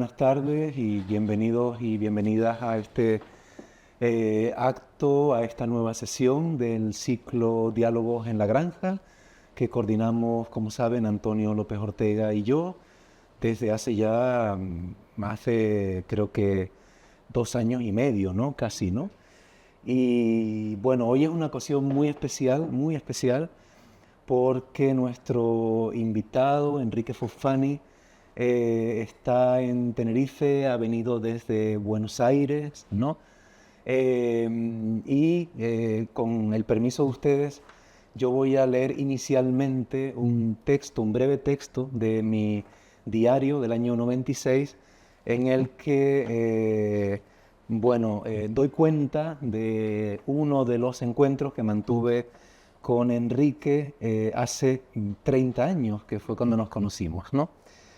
buenas tardes y bienvenidos y bienvenidas a este acto, a esta nueva sesión del ciclo Diálogos en la Granja, que coordinamos, como saben, Antonio López Ortega y yo, desde hace ya más de, creo que 2 años y medio, ¿no? Casi, ¿no? Y bueno, hoy es una ocasión muy especial, porque nuestro invitado, Enrique Fofani, está en Tenerife, ha venido desde Buenos Aires, ¿no? Con el permiso de ustedes, yo voy a leer inicialmente un texto, un breve texto de mi diario del año 96, en el que, doy cuenta de uno de los encuentros que mantuve con Enrique hace 30 años, que fue cuando nos conocimos, ¿no?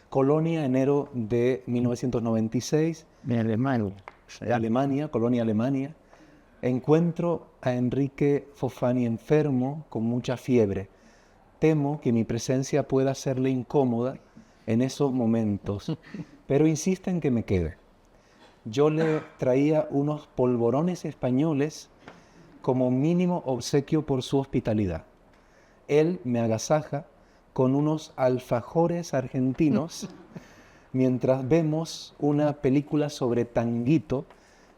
Colonia, enero de 1996. De Alemania. Alemania, Colonia, Alemania. Encuentro a Enrique Fofani enfermo, con mucha fiebre. Temo que mi presencia pueda serle incómoda en esos momentos, pero insiste en que me quede. Yo le traía unos polvorones españoles como mínimo obsequio por su hospitalidad. Él me agasaja con unos alfajores argentinos mientras vemos una película sobre Tanguito,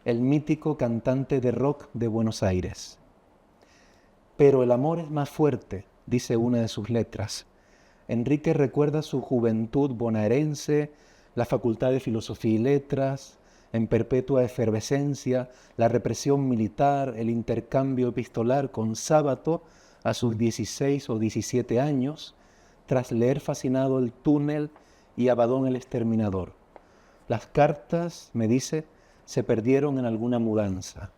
el mítico cantante de rock de Buenos Aires. Pero el amor es más fuerte, dice una de sus letras. Enrique recuerda su juventud bonaerense, la Facultad de Filosofía y Letras, en perpetua efervescencia, la represión militar, el intercambio epistolar con Sábato a sus 16 o 17 años, tras leer fascinado El túnel y Abadón el exterminador. Las cartas, me dice, se perdieron en alguna mudanza.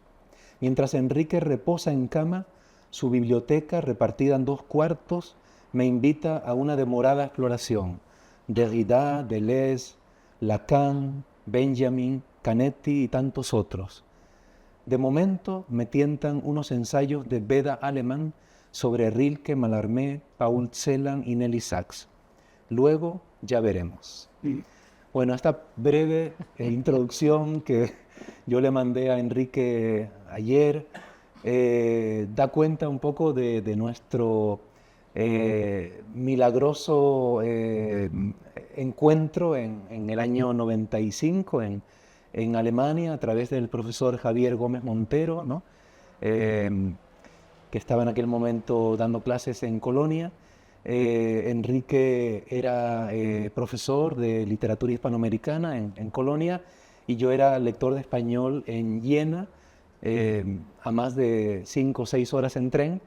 Mientras Enrique reposa en cama, su biblioteca, repartida en 2 cuartos, me invita a una demorada exploración. Derrida, Deleuze, Lacan, Benjamin, Canetti y tantos otros. De momento me tientan unos ensayos de Beda Alemán sobre Rilke, Mallarmé, Paul Celan y Nelly Sachs. Luego ya veremos. Bueno, esta breve introducción que yo le mandé a Enrique ayer da cuenta un poco de nuestro milagroso encuentro en el año 95 en Alemania, a través del profesor Javier Gómez Montero, ¿no? Que estaba en aquel momento dando clases en Colonia. Enrique era profesor de literatura hispanoamericana en Colonia, y yo era lector de español en Jena, a más de 5 o 6 horas en tren,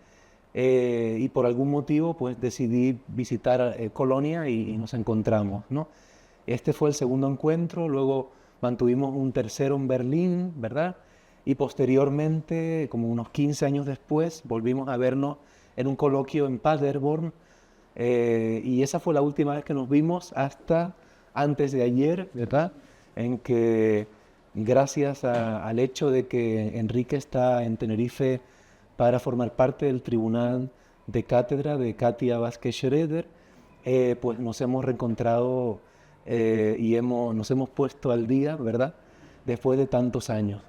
y por algún motivo pues decidí visitar Colonia y nos encontramos, ¿no? Este fue el segundo encuentro, luego mantuvimos un tercero en Berlín, ¿verdad? Y posteriormente, como unos 15 años después, volvimos a vernos en un coloquio en Paderborn, y esa fue la última vez que nos vimos hasta antes de ayer, ¿verdad? En que, gracias al hecho de que Enrique está en Tenerife para formar parte del tribunal de cátedra de Katia Vázquez Schroeder, pues nos hemos reencontrado y nos hemos puesto al día, ¿verdad? Después de tantos años.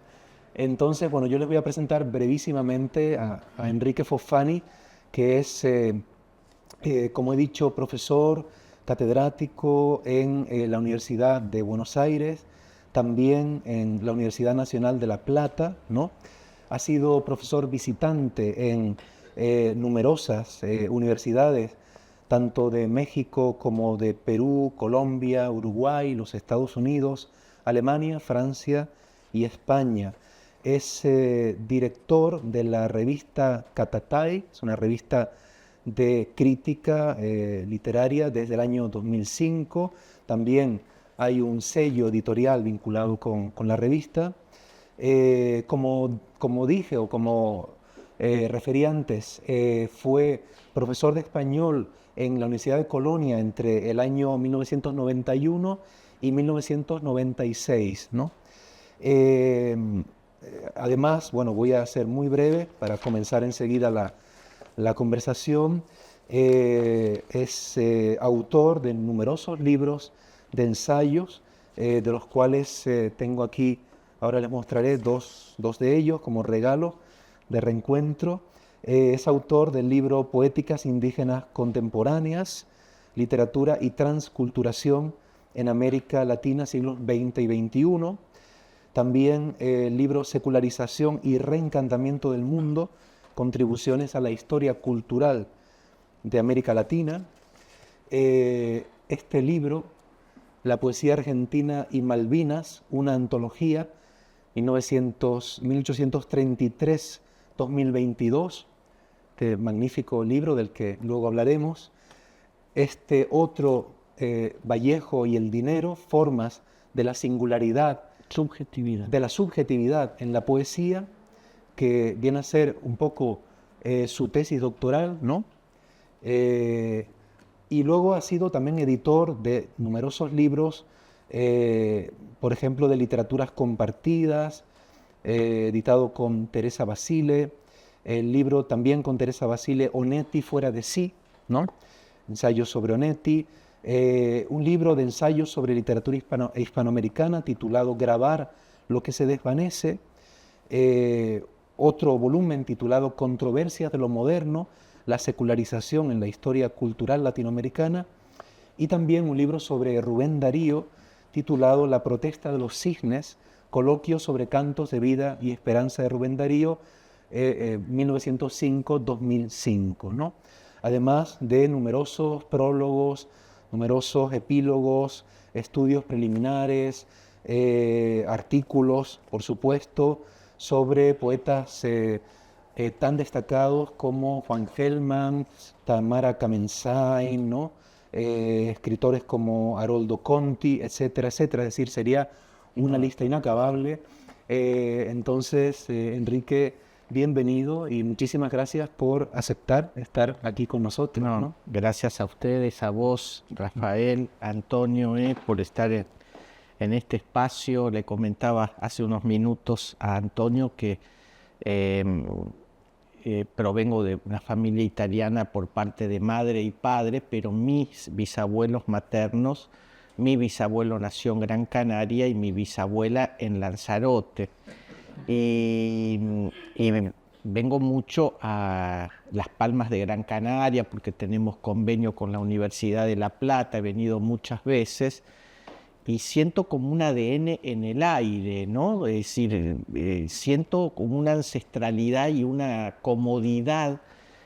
Entonces, bueno, yo les voy a presentar brevísimamente a Enrique Fofani, que es, como he dicho, profesor catedrático en la Universidad de Buenos Aires, también en la Universidad Nacional de La Plata, ¿no? Ha sido profesor visitante en numerosas universidades, tanto de México como de Perú, Colombia, Uruguay, los Estados Unidos, Alemania, Francia y España. Es director de la revista Catatai, es una revista de crítica literaria desde el año 2005. También hay un sello editorial vinculado con la revista. Como dije o como referí antes, fue profesor de español en la Universidad de Colonia entre el año 1991 y 1996, ¿no? Además, bueno, voy a ser muy breve para comenzar enseguida la conversación. Es autor de numerosos libros de ensayos de los cuales tengo aquí, ahora les mostraré dos de ellos como regalo de reencuentro. Es autor del libro Poéticas Indígenas Contemporáneas, Literatura y Transculturación en América Latina, siglos XX y XXI. También el libro Secularización y Reencantamiento del Mundo, Contribuciones a la Historia Cultural de América Latina. Este libro, La Poesía Argentina y Malvinas, una antología, 1833-2022, este magnífico libro del que luego hablaremos. Este otro, Vallejo y el dinero, formas de la singularidad, de la subjetividad en la poesía, que viene a ser un poco su tesis doctoral, ¿no? Y luego ha sido también editor de numerosos libros, por ejemplo, de literaturas compartidas, editado con Teresa Basile, el libro también con Teresa Basile, Onetti fuera de sí, ¿no? Ensayos sobre Onetti, un libro de ensayos sobre literatura hispanoamericana titulado Grabar lo que se desvanece, otro volumen titulado Controversias de lo moderno, la secularización en la historia cultural latinoamericana, y también un libro sobre Rubén Darío titulado La protesta de los cisnes, coloquio sobre cantos de vida y esperanza de Rubén Darío, 1905-2005, ¿no? Además de numerosos prólogos, numerosos epílogos, estudios preliminares, artículos, por supuesto, sobre poetas tan destacados como Juan Gelman, Tamara Kamensain, ¿no? Escritores como Haroldo Conti, etcétera, etcétera. Es decir, sería una lista inacabable. Entonces, Enrique, bienvenido y muchísimas gracias por aceptar estar aquí con nosotros, ¿no? Gracias a ustedes, a vos, Rafael, Antonio, por estar en este espacio. Le comentaba hace unos minutos a Antonio que provengo de una familia italiana por parte de madre y padre, pero mis bisabuelos maternos, mi bisabuelo nació en Gran Canaria y mi bisabuela en Lanzarote. Y vengo mucho a Las Palmas de Gran Canaria porque tenemos convenio con la Universidad de La Plata, he venido muchas veces y siento como un ADN en el aire, ¿no? Es decir, siento como una ancestralidad y una comodidad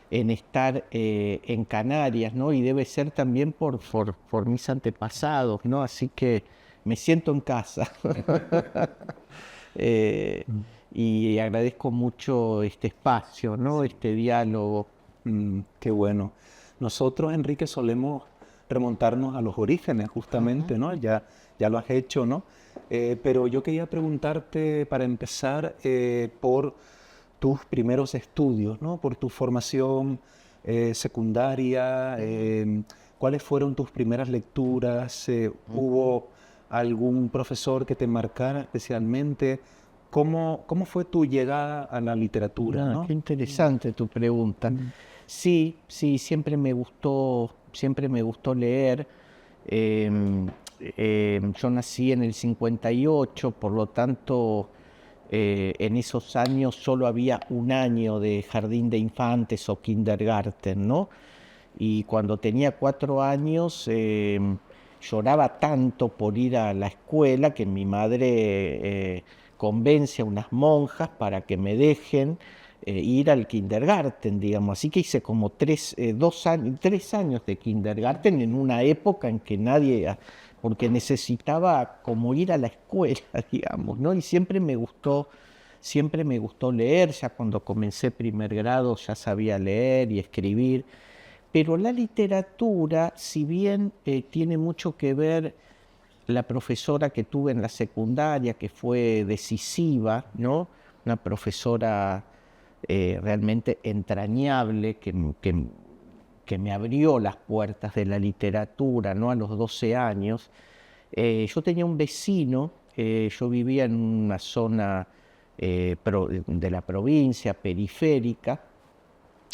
en estar en Canarias, ¿no? Y debe ser también por mis antepasados, ¿no? Así que me siento en casa. Y agradezco mucho este espacio, ¿no? Este diálogo. Qué bueno. Nosotros, Enrique, solemos remontarnos a los orígenes, justamente, ¿no? Ya lo has hecho, ¿no? Pero yo quería preguntarte, para empezar, por tus primeros estudios, ¿no? Por tu formación secundaria, ¿cuáles fueron tus primeras lecturas? ¿Hubo algún profesor que te marcara especialmente? ¿Cómo fue tu llegada a la literatura, ¿no? Qué interesante tu pregunta. Sí, siempre me gustó leer. Yo nací en el 58, por lo tanto, en esos años solo había un año de jardín de infantes o kindergarten, ¿no? Y cuando tenía 4 años, lloraba tanto por ir a la escuela que mi madre convence a unas monjas para que me dejen ir al kindergarten, digamos. Así que hice como 3 años de kindergarten en una época en que nadie, porque necesitaba como ir a la escuela, digamos, ¿no? Y siempre me gustó leer. Ya cuando comencé primer grado ya sabía leer y escribir. Pero la literatura, si bien tiene mucho que ver la profesora que tuve en la secundaria, que fue decisiva, ¿no? Una profesora realmente entrañable que me abrió las puertas de la literatura, ¿no? A los 12 años. Yo tenía un vecino, yo vivía en una zona de la provincia periférica,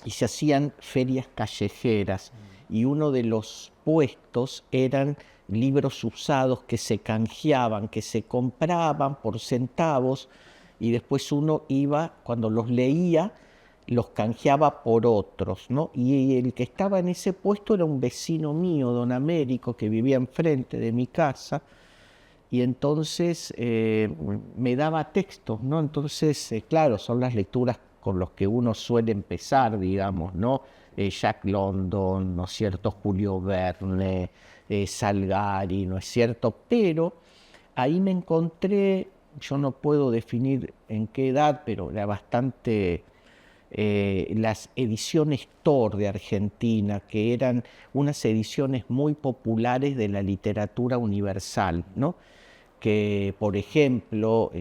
y se hacían ferias callejeras, y uno de los puestos eran libros usados que se canjeaban, que se compraban por centavos y después uno iba, cuando los leía, los canjeaba por otros, ¿no? Y el que estaba en ese puesto era un vecino mío, don Américo, que vivía enfrente de mi casa, y entonces me daba textos, ¿no? Entonces, claro, son las lecturas con los que uno suele empezar, digamos, ¿no? Jack London, ¿no es cierto? Julio Verne, Salgari, ¿no es cierto? Pero ahí me encontré, yo no puedo definir en qué edad, pero era bastante... las ediciones Thor de Argentina, que eran unas ediciones muy populares de la literatura universal, ¿no? Que, por ejemplo,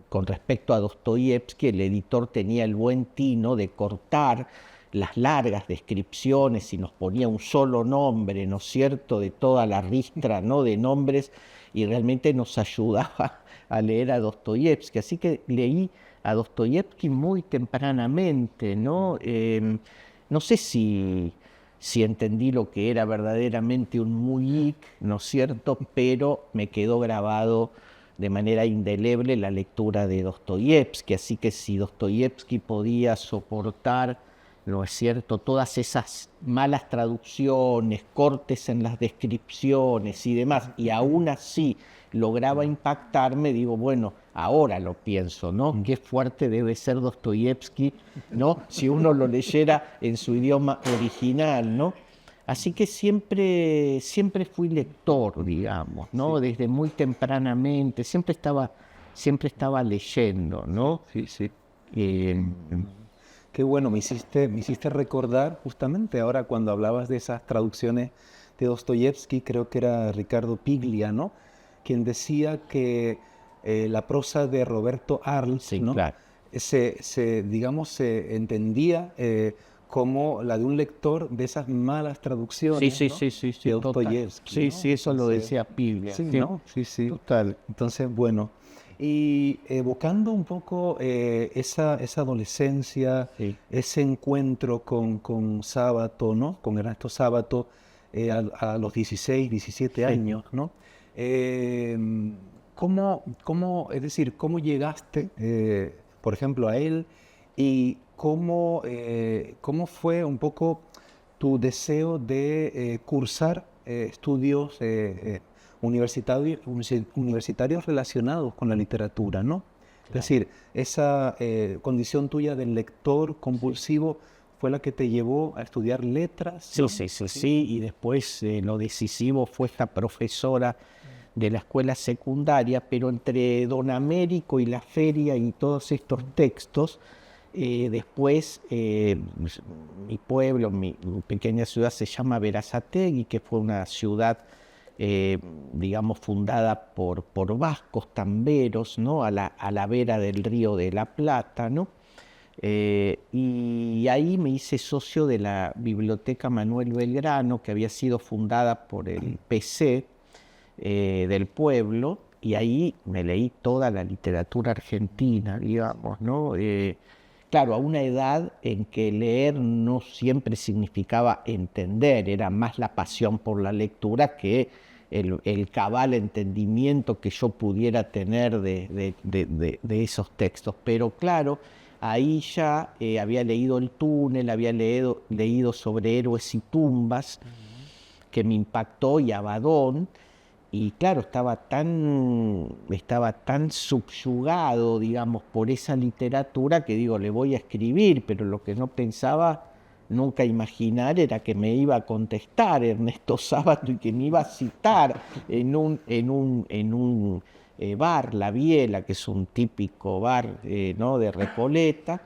con respecto a Dostoyevsky, el editor tenía el buen tino de cortar las largas descripciones y nos ponía un solo nombre, ¿no es cierto?, de toda la ristra, ¿no?, de nombres, y realmente nos ayudaba a leer a Dostoyevsky. Así que leí a Dostoyevsky muy tempranamente, ¿no? No sé si entendí lo que era verdaderamente un mujic, ¿no es cierto? Pero me quedó grabado de manera indeleble la lectura de Dostoyevsky, así que si Dostoyevsky podía soportar, ¿no es cierto?, todas esas malas traducciones, cortes en las descripciones y demás, y aún así lograba impactarme, digo, bueno, ahora lo pienso, ¿no? Qué fuerte debe ser Dostoyevsky, ¿no? Si uno lo leyera en su idioma original, ¿no? Así que siempre fui lector, digamos, ¿no? Sí. Desde muy tempranamente, siempre estaba leyendo, ¿no? Sí, sí. Eh, Qué bueno, me hiciste recordar justamente ahora cuando hablabas de esas traducciones de Dostoyevsky, creo que era Ricardo Piglia, ¿no? Quien decía que la prosa de Roberto Arlt, sí, ¿no? claro. Digamos, se entendía como la de un lector de esas malas Sí, traducciones, sí, ¿no?, sí, sí, de sí, total. Dostoyevsky, Sí, ¿no? sí, eso lo Entonces, decía Piglia. sí, Sí, ¿no? Sí, sí. total. Entonces, bueno, y evocando un poco esa adolescencia, Sí. ese encuentro con Sábato, ¿no? Con Ernesto Sábato, a los 16, 17 Sí. años, ¿no? Eh, es decir, cómo llegaste, por ejemplo, a él y cómo fue un poco tu deseo de cursar estudios universitarios relacionados con la literatura, ¿no? Es Claro. decir, esa condición tuya del lector compulsivo fue la que te llevó a estudiar letras, Sí, ¿no? sí, sí, sí, y después lo decisivo fue esta profesora de la escuela secundaria, pero entre Don Américo y la feria y todos estos textos, después mi pueblo, mi pequeña ciudad se llama Berazategui, que fue una ciudad, digamos, fundada por vascos tamberos, ¿no?, a la vera del río de la Plata, ¿no? Y ahí me hice socio de la Biblioteca Manuel Belgrano, que había sido fundada por el PC del pueblo, y ahí me leí toda la literatura argentina, digamos, ¿no? Claro, a una edad en que leer no siempre significaba entender, era más la pasión por la lectura que el cabal entendimiento que yo pudiera tener de esos textos. Pero claro, ahí ya había leído El túnel, había leído sobre héroes y tumbas, que me impactó, y Abadón, y claro, estaba tan subyugado, digamos, por esa literatura que digo, le voy a escribir, pero lo que no pensaba nunca imaginar era que me iba a contestar Ernesto Sábato y que me iba a citar en un bar, La Biela, que es un típico bar, ¿no?, de Recoleta.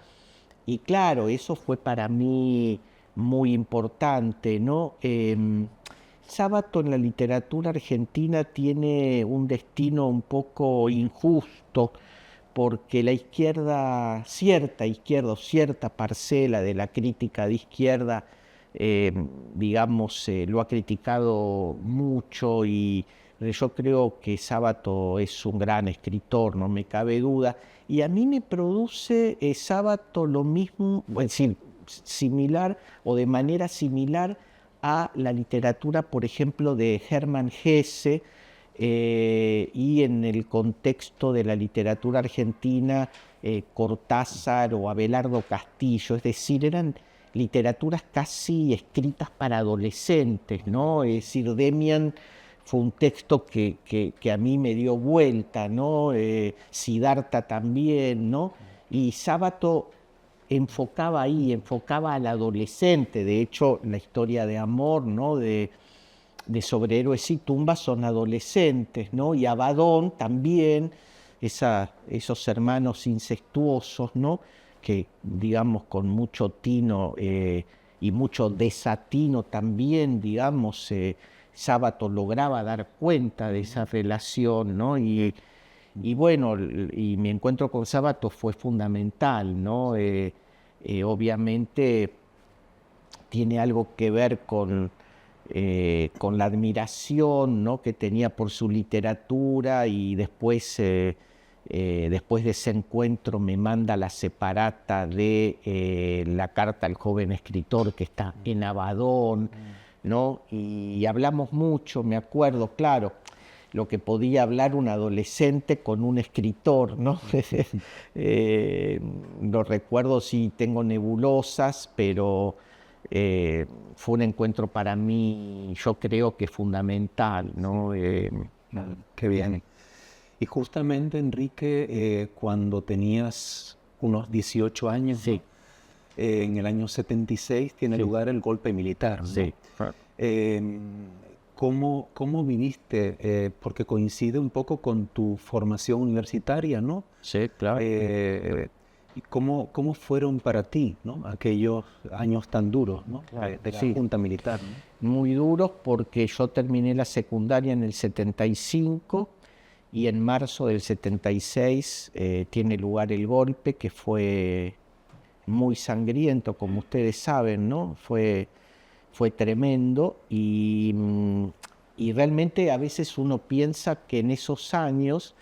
Y claro, eso fue para mí muy importante, ¿no? Sábato en la literatura argentina tiene un destino un poco injusto, porque la izquierda, cierta izquierda o cierta parcela de la crítica de izquierda, eh, digamos, lo ha criticado mucho, y yo creo que Sábato es un gran escritor, no me cabe duda, y a mí me produce Sábato lo mismo, es decir, similar o de manera similar a la literatura, por ejemplo, de Hermann Hesse, y en el contexto de la literatura argentina, Cortázar o Abelardo Castillo, es decir, eran literaturas casi escritas para adolescentes, ¿no? Es decir, Demian fue un texto que a mí me dio vuelta, ¿no? Siddhartha también, ¿no? Y Sábato enfocaba ahí, enfocaba al adolescente. De hecho, la historia de amor, ¿no? de Sobre héroes y tumbas son adolescentes, ¿no? Y Abaddon también, esos hermanos incestuosos, ¿no? Que, digamos, con mucho tino y mucho desatino también, digamos, Sábato lograba dar cuenta de esa relación, ¿no? Y bueno, y mi encuentro con Sábato fue fundamental, ¿no? Obviamente tiene algo que ver con la admiración, ¿no? que tenía por su literatura, y después de ese encuentro me manda la separata de la carta al joven escritor que está en Abaddon, ¿no? Y hablamos mucho, me acuerdo, claro, lo que podía hablar un adolescente con un escritor, ¿no? Lo recuerdo, sí, tengo nebulosas, pero fue un encuentro para mí, yo creo que fundamental, ¿no? Qué bien. Y justamente, Enrique, cuando tenías unos 18 años, Sí. En el año 76 tiene Sí. lugar el golpe militar, ¿no? Sí. ¿Cómo viviste? Porque coincide un poco con tu formación universitaria, ¿no? Sí, claro. ¿Y cómo fueron para ti, ¿no? Aquellos años tan duros, ¿no? Claro, de la sí. Junta Militar, ¿no? Muy duros, porque yo terminé la secundaria en el 75 y en marzo del 76 tiene lugar el golpe, que fue muy sangriento, como ustedes saben, ¿no? Fue tremendo, y realmente a veces uno piensa que en esos años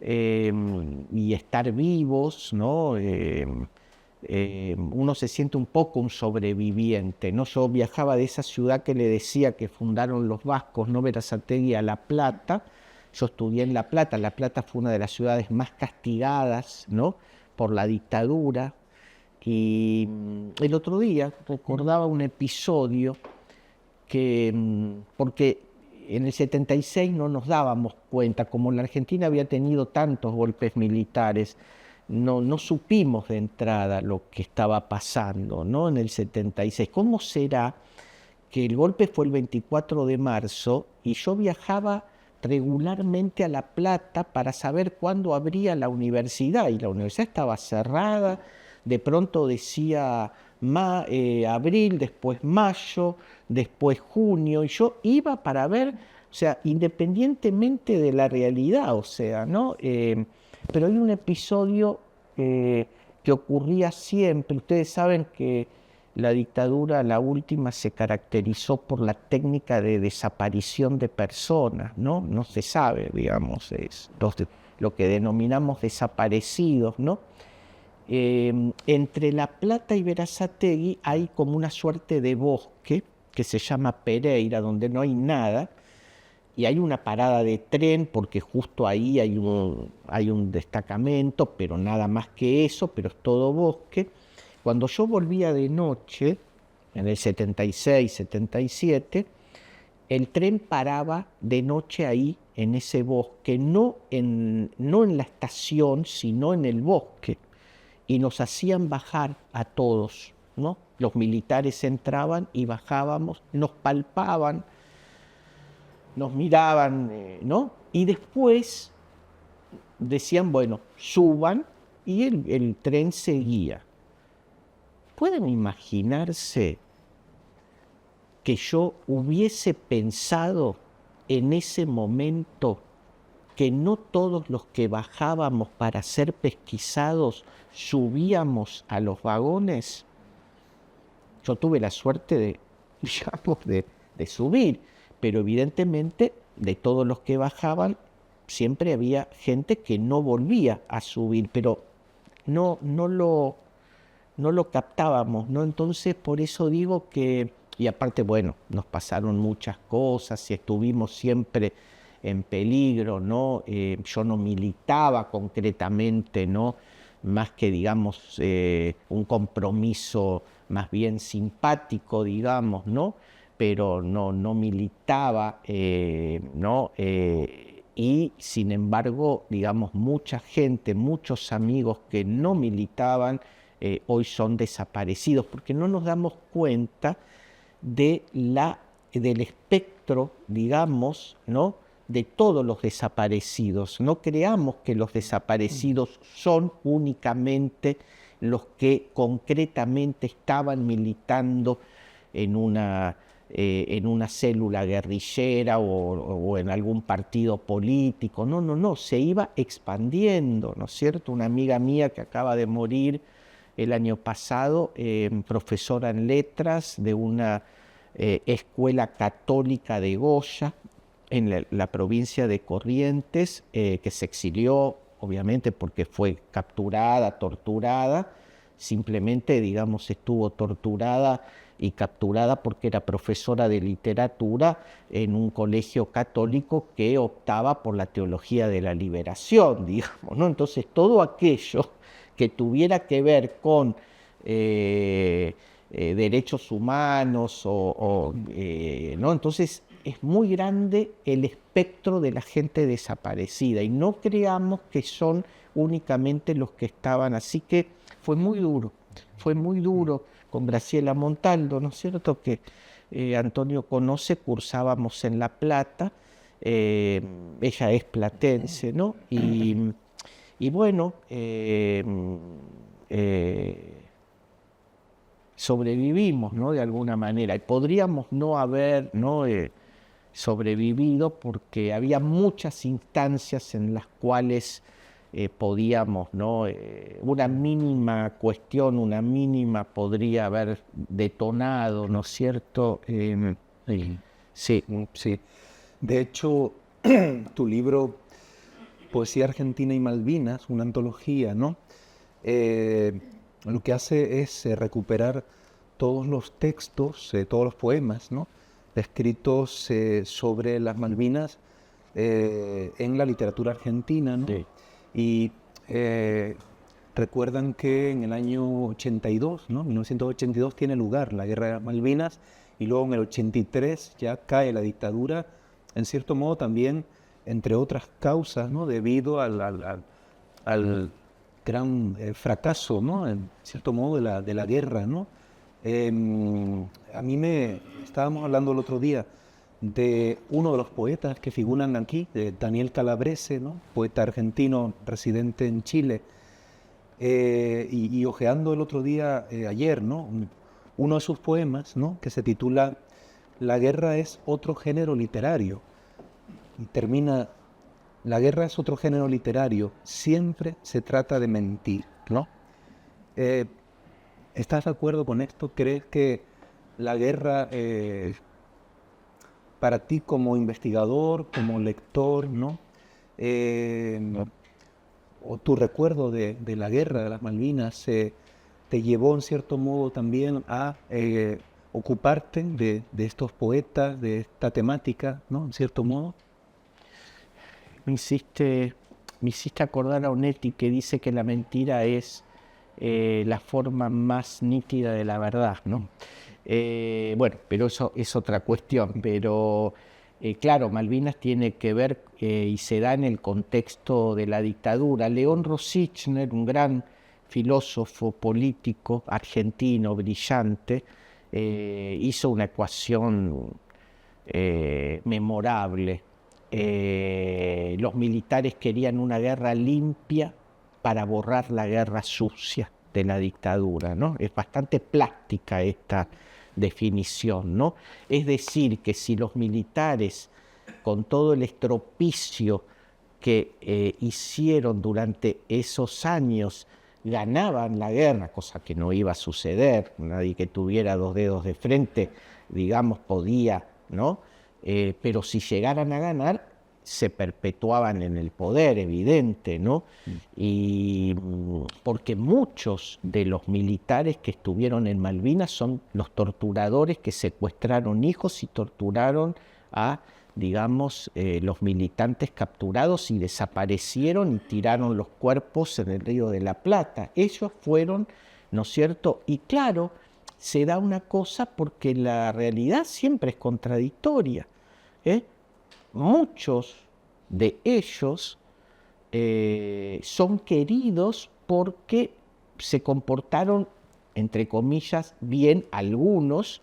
y estar vivos, ¿no? Uno se siente un poco un sobreviviente, ¿no? Yo viajaba de esa ciudad que le decía que fundaron los vascos, ¿no? Berazategui, a La Plata. Yo estudié en La Plata. La Plata fue una de las ciudades más castigadas, ¿no? por la dictadura. Y el otro día recordaba un episodio que, porque en el 76 no nos dábamos cuenta, como la Argentina había tenido tantos golpes militares, no supimos de entrada lo que estaba pasando, ¿no? En el 76. ¿Cómo será que el golpe fue el 24 de marzo y yo viajaba regularmente a La Plata para saber cuándo abría la universidad? Y la universidad estaba cerrada. De pronto decía abril, después mayo, después junio, y yo iba para ver, o sea, independientemente de la realidad, o sea, ¿no? Pero hay un episodio que ocurría siempre. Ustedes saben que la dictadura, la última, se caracterizó por la técnica de desaparición de personas, ¿no? No se sabe, digamos, lo que denominamos desaparecidos, ¿no? Entre La Plata y Berazategui hay como una suerte de bosque que se llama Pereira, donde no hay nada, y hay una parada de tren porque justo ahí hay un destacamento, pero nada más que eso, pero es todo bosque. Cuando yo volvía de noche, en el 76, 77, el tren paraba de noche ahí, en ese bosque, no en la estación, sino en el bosque, y nos hacían bajar a todos, ¿no? Los militares entraban y bajábamos, nos palpaban, nos miraban, ¿no? Y después decían, bueno, suban, y el tren seguía. ¿Pueden imaginarse que yo hubiese pensado en ese momento que no todos los que bajábamos para ser pesquisados subíamos a los vagones? Yo tuve la suerte de subir, pero evidentemente de todos los que bajaban siempre había gente que no volvía a subir, pero no lo captábamos, ¿no? Entonces, por eso digo que Y aparte, bueno, nos pasaron muchas cosas y estuvimos siempre en peligro, ¿no? Yo no militaba concretamente, ¿no? Más que, digamos, un compromiso más bien simpático, digamos, ¿no? Pero no militaba, ¿no? Y sin embargo, digamos, mucha gente, muchos amigos que no militaban, hoy son desaparecidos, porque no nos damos cuenta del espectro, digamos, ¿no? De todos los desaparecidos. No creamos que los desaparecidos son únicamente los que concretamente estaban militando en una célula guerrillera o en algún partido político. No, se iba expandiendo, ¿no es cierto? Una amiga mía que acaba de morir el año pasado, profesora en letras de una escuela católica de Goya, en la provincia de Corrientes, que se exilió, obviamente, porque fue capturada, torturada, simplemente, digamos, estuvo torturada y capturada porque era profesora de literatura en un colegio católico que optaba por la teología de la liberación, digamos, ¿no? Entonces, todo aquello que tuviera que ver con derechos humanos ¿no? Entonces, es muy grande el espectro de la gente desaparecida y no creamos que son únicamente los que estaban. Así que fue muy duro con Graciela Montaldo, ¿no es cierto?, que Antonio conoce, cursábamos en La Plata, ella es platense, ¿no? Y bueno, sobrevivimos, ¿no?, de alguna manera, y podríamos no haber, ¿no?, sobrevivido porque había muchas instancias en las cuales podíamos, ¿no?, una mínima cuestión, una mínima podría haber detonado, ¿no es cierto? Sí. Sí. De hecho, tu libro Poesía Argentina y Malvinas, una antología, ¿no? Lo que hace es recuperar todos los textos, todos los poemas, ¿no?, escritos sobre las Malvinas en la literatura argentina, ¿no? Sí. Y recuerdan que en el año 82, ¿no?, 1982, tiene lugar la Guerra de las Malvinas, y luego en el 83 ya cae la dictadura, en cierto modo también, entre otras causas, ¿no?, debido al gran fracaso, ¿no?, en cierto modo, de la guerra, ¿no? A mí estábamos hablando el otro día de uno de los poetas que figuran aquí, de Daniel Calabrese, ¿no?, poeta argentino residente en Chile, y hojeando el otro día, ayer, ¿no?, uno de sus poemas, ¿no?, que se titula La guerra es otro género literario, y termina: la guerra es otro género literario, siempre se trata de mentir, ¿no? ¿Estás de acuerdo con esto? ¿Crees que la guerra, para ti como investigador, como lector, ¿no?, o tu recuerdo de la guerra de las Malvinas te llevó en cierto modo también a ocuparte de estos poetas, de esta temática, ¿no?, en cierto modo? Me hiciste acordar a Onetti, que dice que la mentira es la forma más nítida de la verdad, ¿no? Bueno, pero eso es otra cuestión, pero claro, Malvinas tiene que ver y se da en el contexto de la dictadura. León Rosichner, un gran filósofo político argentino brillante, hizo una ecuación memorable. Los militares querían una guerra limpia para borrar la guerra sucia de la dictadura, ¿no? Es bastante plástica esta definición, ¿no? Es decir, que si los militares, con todo el estropicio que hicieron durante esos años, ganaban la guerra, cosa que no iba a suceder, nadie que tuviera dos dedos de frente, digamos, podía, ¿no? Pero si llegaran a ganar, se perpetuaban en el poder, evidente, ¿no? Y porque muchos de los militares que estuvieron en Malvinas son los torturadores que secuestraron hijos y torturaron a, digamos, los militantes capturados y desaparecieron y tiraron los cuerpos en el Río de la Plata. Ellos fueron, ¿no es cierto? Y claro, se da una cosa porque la realidad siempre es contradictoria, ¿eh? Muchos de ellos son queridos porque se comportaron, entre comillas, bien algunos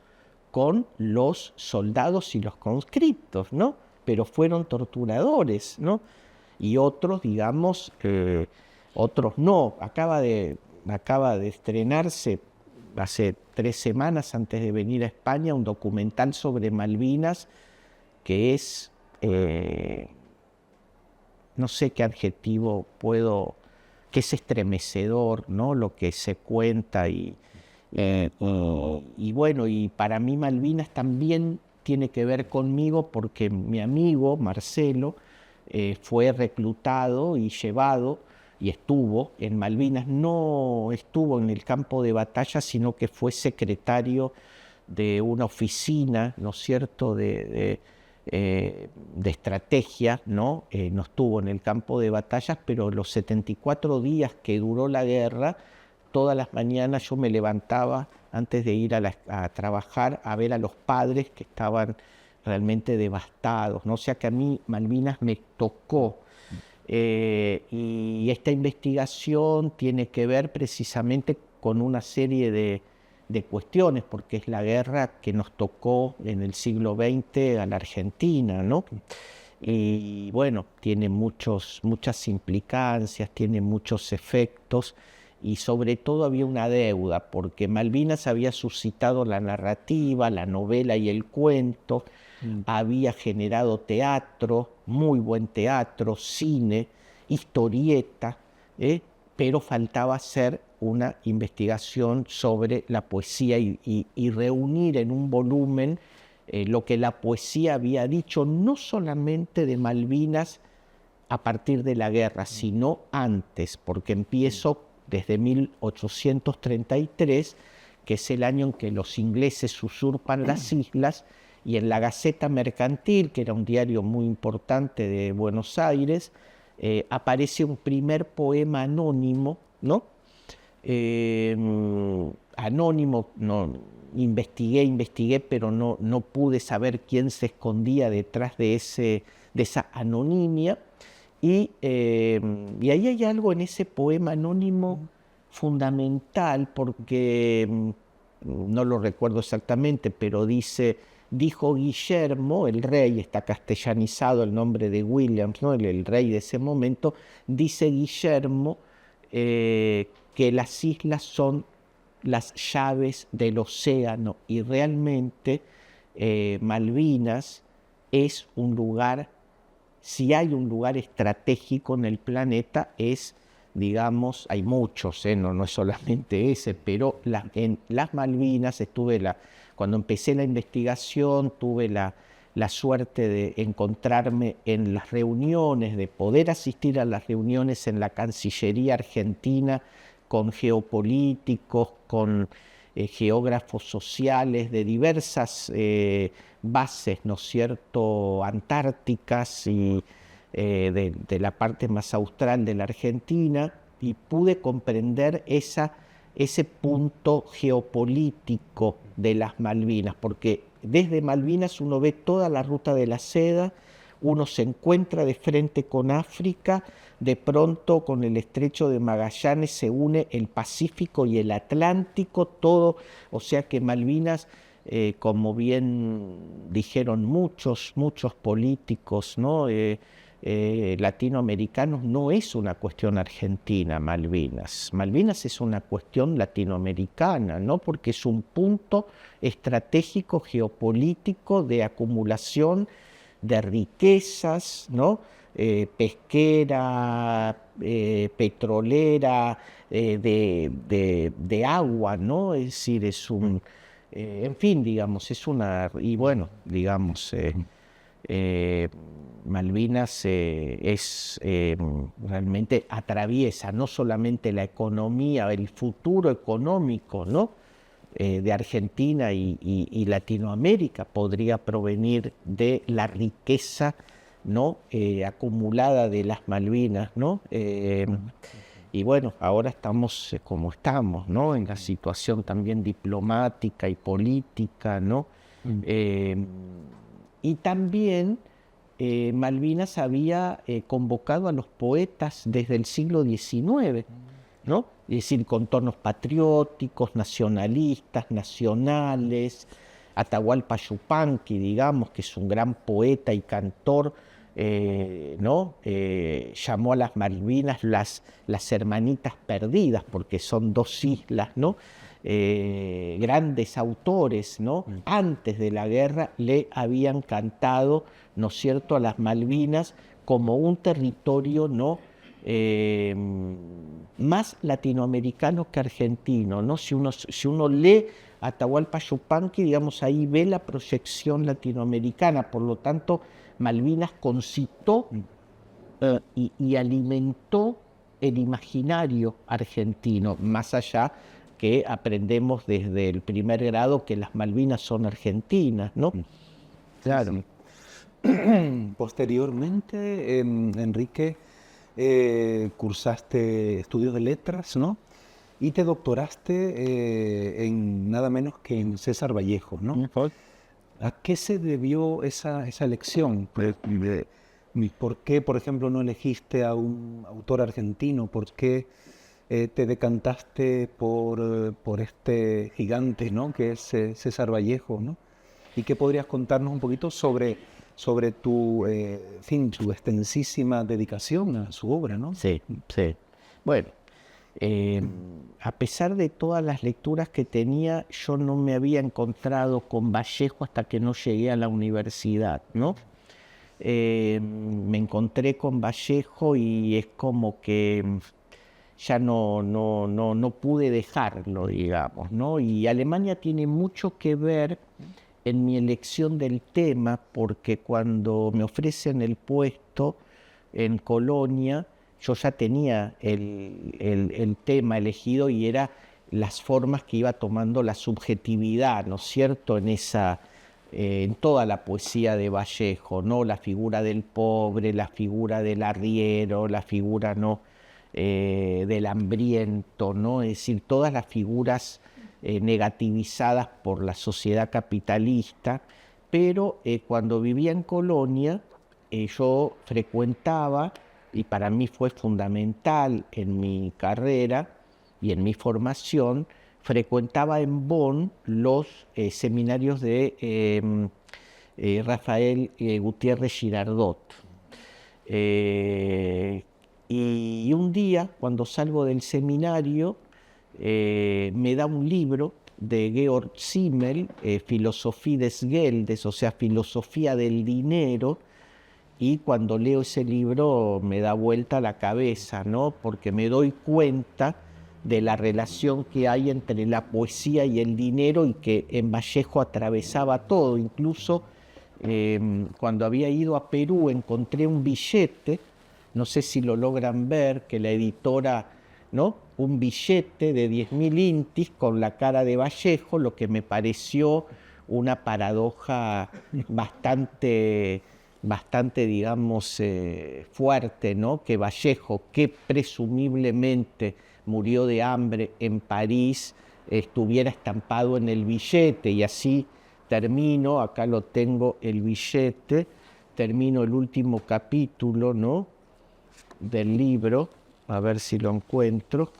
con los soldados y los conscriptos, ¿no? Pero fueron torturadores, ¿no? Y otros, digamos, otros no. Acaba de estrenarse hace 3 semanas antes de venir a España un documental sobre Malvinas que es, no sé qué adjetivo que es estremecedor, ¿no? Lo que se cuenta y bueno, y para mí Malvinas también tiene que ver conmigo porque mi amigo Marcelo fue reclutado y llevado y estuvo en Malvinas, no estuvo en el campo de batalla, sino que fue secretario de una oficina, ¿no es cierto?, de estrategia, ¿no? No estuvo en el campo de batallas, pero los 74 días que duró la guerra, todas las mañanas yo me levantaba antes de ir a trabajar a ver a los padres que estaban realmente devastados, ¿no? O sea que a mí Malvinas me tocó. Y esta investigación tiene que ver precisamente con una serie de cuestiones, porque es la guerra que nos tocó en el siglo XX a la Argentina, ¿no? Y bueno, tiene muchas implicancias, tiene muchos efectos, y sobre todo había una deuda, porque Malvinas había suscitado la narrativa, la novela y el cuento, había generado teatro, muy buen teatro, cine, historieta, pero faltaba hacer una investigación sobre la poesía y reunir en un volumen lo que la poesía había dicho, no solamente de Malvinas a partir de la guerra, sino antes, porque empiezo desde 1833, que es el año en que los ingleses usurpan las islas, y en la Gaceta Mercantil, que era un diario muy importante de Buenos Aires, aparece un primer poema anónimo, ¿no? Anónimo, no, investigué, pero no pude saber quién se escondía detrás de esa anonimia. Y ahí hay algo en ese poema anónimo fundamental, porque no lo recuerdo exactamente, pero dijo Guillermo, el rey, está castellanizado el nombre de Williams, ¿no? el rey de ese momento, dice Guillermo que las islas son las llaves del océano, y realmente Malvinas es un lugar, si hay un lugar estratégico en el planeta, es, digamos, hay muchos, no es solamente ese, pero en las Malvinas cuando empecé la investigación tuve la suerte de encontrarme en las reuniones, de poder asistir a las reuniones en la Cancillería Argentina con geopolíticos, con geógrafos sociales de diversas bases, ¿no es cierto?, antárticas y de la parte más austral de la Argentina, y pude comprender ese punto geopolítico de las Malvinas, porque desde Malvinas uno ve toda la ruta de la seda, uno se encuentra de frente con África, de pronto con el estrecho de Magallanes se une el Pacífico y el Atlántico, todo, o sea que Malvinas, como bien dijeron muchos políticos, ¿no?, latinoamericanos, no es una cuestión argentina. Malvinas es una cuestión latinoamericana, ¿no?, porque es un punto estratégico geopolítico de acumulación de riquezas, ¿no?, pesquera, petrolera, de agua, ¿no? Es decir, en fin, digamos, y bueno, digamos, Malvinas realmente atraviesa no solamente la economía, el futuro económico, ¿no? De Argentina y Latinoamérica podría provenir de la riqueza, ¿no? Acumulada de las Malvinas, ¿no? Y bueno, ahora estamos como estamos, ¿no? En la situación también diplomática y política, ¿no? Y también Malvinas había convocado a los poetas desde el siglo XIX, ¿no? Es decir, con tonos patrióticos, nacionalistas, nacionales. Atahualpa Yupanqui, digamos, que es un gran poeta y cantor, ¿no? Llamó a las Malvinas las hermanitas perdidas, porque son dos islas, ¿no? Grandes autores, ¿no? Antes de la guerra le habían cantado, ¿no es cierto?, a las Malvinas como un territorio, ¿no? Más latinoamericano que argentino, ¿no? Si uno lee Atahualpa Yupanqui, digamos, ahí ve la proyección latinoamericana. Por lo tanto, Malvinas concitó y alimentó el imaginario argentino, más allá que aprendemos desde el primer grado que las Malvinas son argentinas, ¿no? Claro. Sí. Posteriormente, Enrique, cursaste estudios de letras, ¿no? Y te doctoraste en nada menos que en César Vallejo, ¿no? ¿A qué se debió esa elección? ¿Por qué, por ejemplo, no elegiste a un autor argentino? ¿Por qué te decantaste por este gigante, ¿no? Que es César Vallejo, ¿no? ¿Y qué podrías contarnos un poquito sobre tu, tu extensísima dedicación a su obra, ¿no? Sí, sí. Bueno, a pesar de todas las lecturas que tenía, yo no me había encontrado con Vallejo hasta que no llegué a la universidad, ¿no? Me encontré con Vallejo y es como que ya no pude dejarlo, digamos, ¿no? Y Alemania tiene mucho que ver en mi elección del tema, porque cuando me ofrecen el puesto en Colonia, yo ya tenía el tema elegido y era las formas que iba tomando la subjetividad, ¿no es cierto?, en toda la poesía de Vallejo, ¿no? La figura del pobre, la figura del arriero, la figura, ¿no?, del hambriento, ¿no? Es decir, todas las figuras negativizadas por la sociedad capitalista, pero cuando vivía en Colonia, yo frecuentaba, y para mí fue fundamental en mi carrera y en mi formación, frecuentaba en Bonn los seminarios de Rafael Gutiérrez Girardot. Y un día, cuando salgo del seminario, me da un libro de Georg Simmel, Philosophie des Geldes, o sea, Filosofía del Dinero, y cuando leo ese libro me da vuelta la cabeza, ¿no? Porque me doy cuenta de la relación que hay entre la poesía y el dinero y que en Vallejo atravesaba todo. Incluso cuando había ido a Perú encontré un billete, no sé si lo logran ver, que la editora, ¿no?, un billete de 10.000 intis con la cara de Vallejo, lo que me pareció una paradoja bastante, digamos, fuerte, ¿no? Que Vallejo, que presumiblemente murió de hambre en París, estuviera estampado en el billete. Y así termino, acá lo tengo el billete, termino el último capítulo, ¿no?, del libro, a ver si lo encuentro,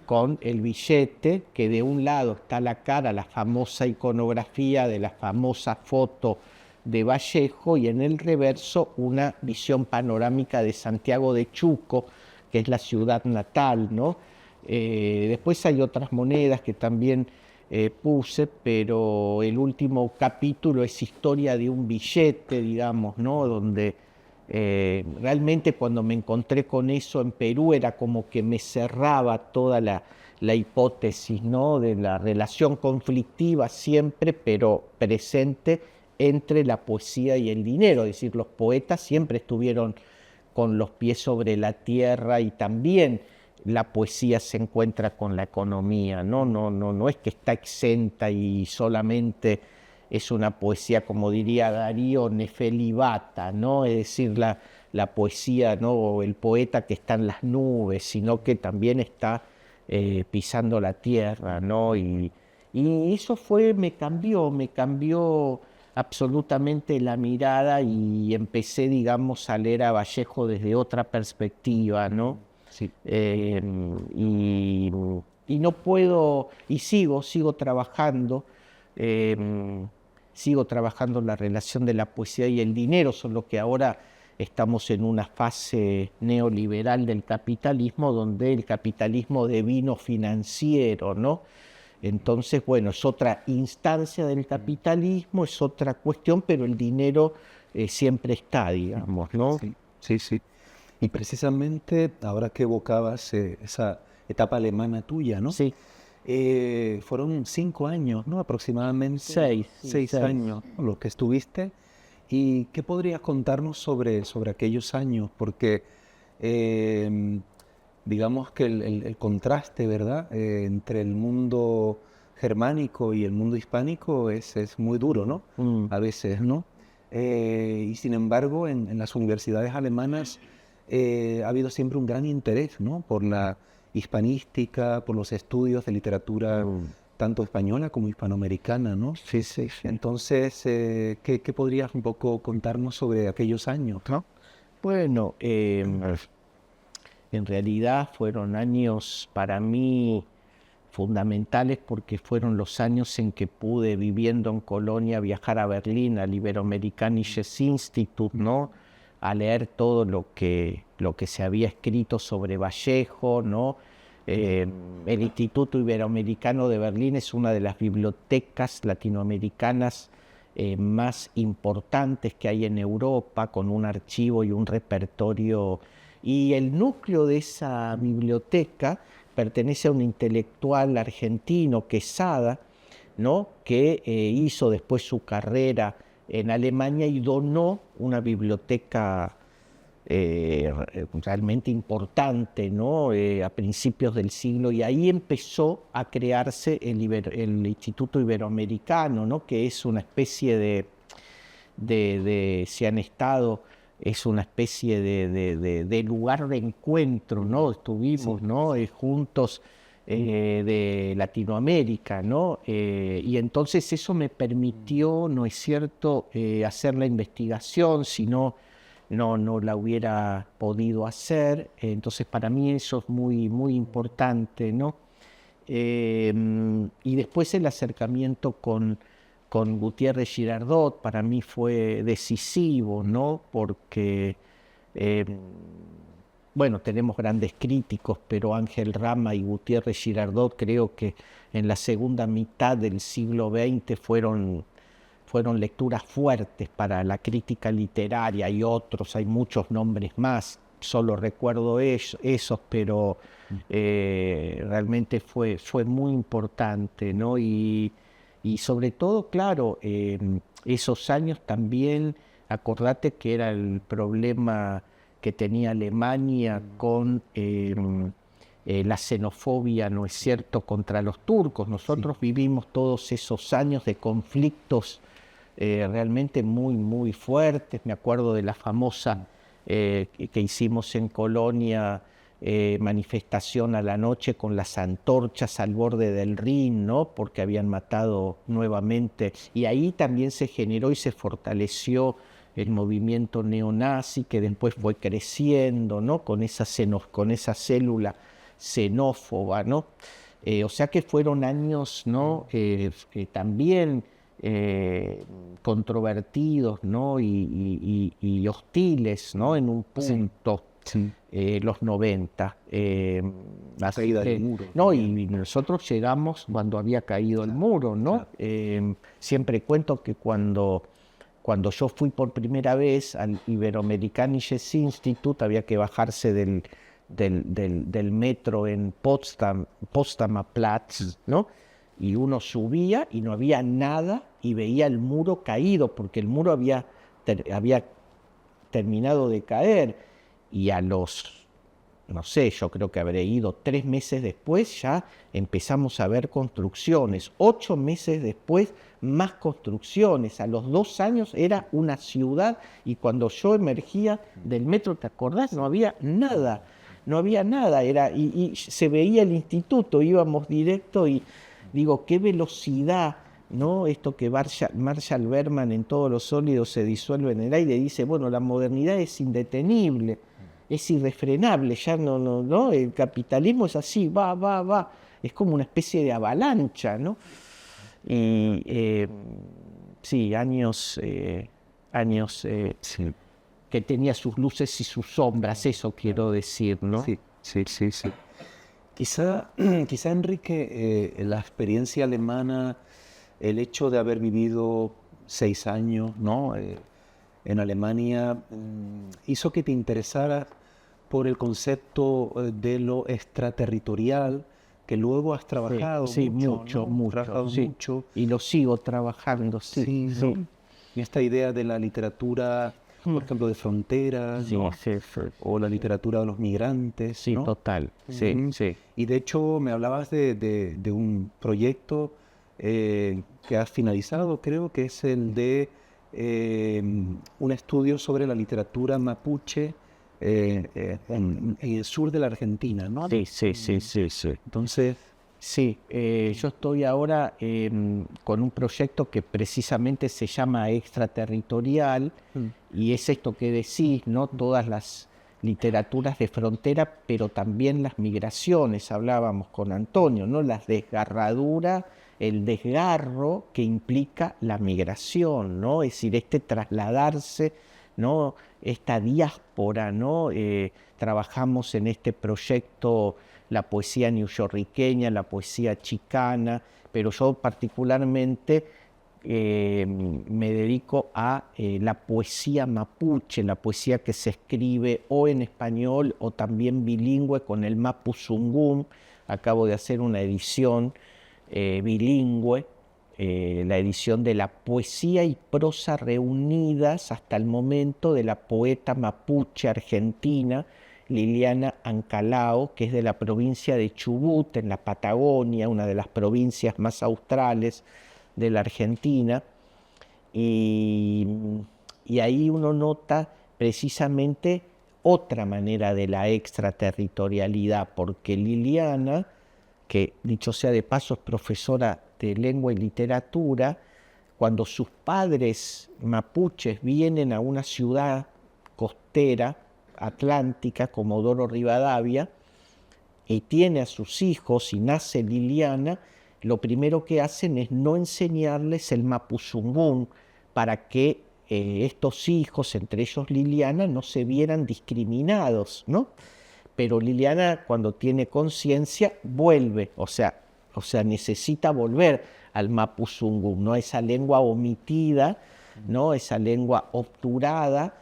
con el billete, que de un lado está la cara, la famosa iconografía de la famosa foto de Vallejo, y en el reverso una visión panorámica de Santiago de Chuco, que es la ciudad natal, ¿no? Después hay otras monedas que también puse, pero el último capítulo es historia de un billete, digamos, ¿no?, donde realmente cuando me encontré con eso en Perú era como que me cerraba toda la hipótesis, ¿no?, de la relación conflictiva siempre, pero presente entre la poesía y el dinero, es decir, los poetas siempre estuvieron con los pies sobre la tierra y también la poesía se encuentra con la economía, ¿no? No es que está exenta y solamente es una poesía, como diría Darío, nefelibata, ¿no? Es decir, la poesía, ¿no? O el poeta que está en las nubes, sino que también está pisando la tierra, ¿no? Y eso me cambió absolutamente la mirada y empecé, digamos, a leer a Vallejo desde otra perspectiva, ¿no? Sí. Y, y no puedo, y sigo trabajando, sigo trabajando en la relación de la poesía y el dinero, solo que ahora estamos en una fase neoliberal del capitalismo, donde el capitalismo devino financiero, ¿no? Entonces, bueno, es otra instancia del capitalismo, es otra cuestión, pero el dinero siempre está, digamos, ¿no? Sí, sí, sí. Y precisamente ahora que evocabas esa etapa alemana tuya, ¿no? Sí, Fueron 5 años, ¿no? Aproximadamente. seis, sí, 6 seis. años, ¿no? Los que estuviste. ¿Y qué podrías contarnos sobre aquellos años? Porque digamos que el contraste, ¿verdad? Entre el mundo germánico y el mundo hispánico es muy duro, ¿no? Mm. A veces, ¿no? Y sin embargo, en las universidades alemanas ha habido siempre un gran interés, ¿no? Por la hispanística, por los estudios de literatura tanto española como hispanoamericana, ¿no? Sí, sí, sí. Entonces, ¿qué podrías un poco contarnos sobre aquellos años, ¿no? Bueno, en realidad fueron años para mí fundamentales porque fueron los años en que pude, viviendo en Colonia, viajar a Berlín, al Iberoamerikanisches Institut, ¿no? A leer todo lo que se había escrito sobre Vallejo, ¿no? El Instituto Iberoamericano de Berlín es una de las bibliotecas latinoamericanas más importantes que hay en Europa, con un archivo y un repertorio. Y el núcleo de esa biblioteca pertenece a un intelectual argentino, Quesada, ¿no? Que hizo después su carrera en Alemania y donó una biblioteca realmente importante, ¿no? A principios del siglo, y ahí empezó a crearse el Instituto Iberoamericano, ¿no? Que es una especie si han estado, es una especie de lugar de encuentro, ¿no? Estuvimos, ¿no? Juntos de Latinoamérica, ¿no? Y entonces eso me permitió, ¿no es cierto?, hacer la investigación, si no la hubiera podido hacer. Entonces para mí eso es muy, muy importante, ¿no? Y después el acercamiento con Gutiérrez Girardot para mí fue decisivo, ¿no? Porque, bueno, tenemos grandes críticos, pero Ángel Rama y Gutiérrez Girardot creo que en la segunda mitad del siglo XX fueron lecturas fuertes para la crítica literaria. Hay otros, hay muchos nombres más, solo recuerdo esos, pero realmente fue muy importante, ¿no? Y sobre todo, claro, esos años también, acordate que era el problema que tenía Alemania con la xenofobia, ¿no es cierto?, contra los turcos. Nosotros vivimos todos esos años de conflictos realmente muy, muy fuertes. Me acuerdo de la famosa que hicimos en Colonia, manifestación a la noche con las antorchas al borde del Rin, ¿no? Porque habían matado nuevamente. Y ahí también se generó y se fortaleció el movimiento neonazi, que después fue creciendo, ¿no? Con esa célula xenófoba, ¿no? O sea que fueron años, ¿no? También controvertidos, ¿no? Y hostiles, ¿no? En un punto, Sí. los 90. La caída del muro. No, y nosotros llegamos cuando había caído el muro, ¿no? Siempre cuento que cuando yo fui por primera vez al Iberoamerikanisches Institut, había que bajarse del metro en Potsdamer Platz, ¿no? Y uno subía y no había nada y veía el muro caído, porque el muro había terminado de caer, y a los, no sé, yo creo que habré ido 3 meses después, ya empezamos a ver construcciones. 8 meses después, más construcciones. A los 2 años era una ciudad, y cuando yo emergía del metro, ¿te acordás? No había nada, no había nada. Y se veía el instituto, íbamos directo y digo, qué velocidad, ¿no? Esto que Marshall Berman en Todos los sólidos se disuelve en el aire, dice, bueno, la modernidad es indetenible, es irrefrenable, ya no, el capitalismo es así, va, es como una especie de avalancha, ¿no? Y sí, años Sí. que tenía sus luces y sus sombras, eso quiero decir, ¿no? Sí. Quizá, Enrique, la experiencia alemana, el hecho de haber vivido 6 años, ¿no? En Alemania, hizo que te interesara por el concepto de lo extraterritorial, que luego has trabajado Sí, mucho, ¿no? mucho, Trabajado sí. mucho. Y lo sigo trabajando, sí. ¿No? Y esta idea de la literatura, por ejemplo, de fronteras, Sí, ¿no? sí. O la literatura de los migrantes, Sí, ¿no? total, sí, Ujú. sí. Y de hecho me hablabas de un proyecto que has finalizado, creo que es el de un estudio sobre la literatura mapuche en el sur de la Argentina, ¿no? Sí. Entonces, Sí, yo estoy ahora con un proyecto que precisamente se llama Extraterritorial, y es esto que decís, ¿no? Todas las literaturas de frontera, pero también las migraciones, hablábamos con Antonio, ¿no? Las desgarraduras, el desgarro que implica la migración, ¿no? Es decir, este trasladarse, ¿no? Esta diáspora, ¿no? Trabajamos en este proyecto la poesía neoyorriqueña, la poesía chicana, pero yo particularmente me dedico a la poesía mapuche, la poesía que se escribe o en español o también bilingüe con el mapuzungún. Acabo de hacer una edición bilingüe, la edición de la poesía y prosa reunidas hasta el momento de la poeta mapuche argentina Liliana Ancalao, que es de la provincia de Chubut, en la Patagonia, una de las provincias más australes de la Argentina. Y, y ahí uno nota precisamente otra manera de la extraterritorialidad, porque Liliana, que dicho sea de paso es profesora de lengua y literatura, cuando sus padres mapuches vienen a una ciudad costera atlántica, Comodoro Rivadavia, y tiene a sus hijos y nace Liliana, lo primero que hacen es no enseñarles el mapuzungún para que estos hijos, entre ellos Liliana, no se vieran discriminados, ¿no? Pero Liliana, cuando tiene conciencia, vuelve, o sea, necesita volver al mapuzungún, ¿no? Esa lengua omitida, ¿no? Esa lengua obturada,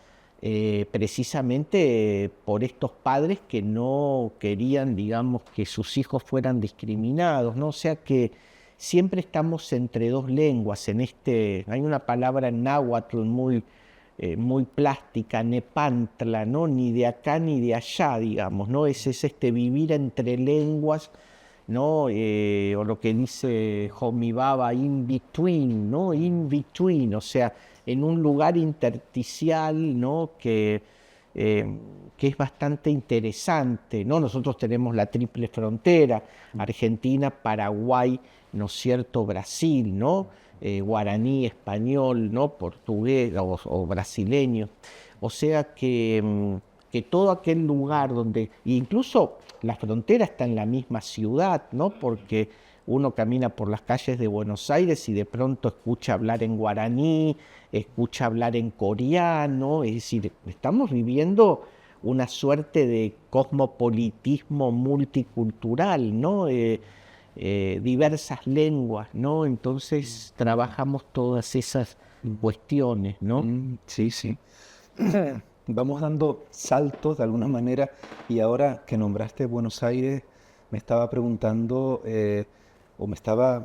precisamente por estos padres que no querían, digamos, que sus hijos fueran discriminados, ¿no? O sea que siempre estamos entre dos lenguas. Hay una palabra en náhuatl muy plástica, nepantla, ¿no? Ni de acá ni de allá, digamos, ¿no? Es este vivir entre lenguas, ¿no? O lo que dice Homi Bhabha, in between, ¿no? In between, o sea, en un lugar intersticial, ¿no? Que es bastante interesante, ¿no? Nosotros tenemos la triple frontera, Argentina, Paraguay, ¿no es cierto?, Brasil, ¿no? Guaraní, español, ¿no? Portugués o brasileño. O sea que todo aquel lugar donde, incluso la frontera está en la misma ciudad, ¿no? Porque uno camina por las calles de Buenos Aires y de pronto escucha hablar en guaraní, escucha hablar en coreano, es decir, estamos viviendo una suerte de cosmopolitismo multicultural, ¿no? Diversas lenguas, ¿no? Entonces trabajamos todas esas cuestiones, ¿no? Sí. Vamos dando saltos de alguna manera, y ahora que nombraste Buenos Aires, me estaba preguntando o me estaba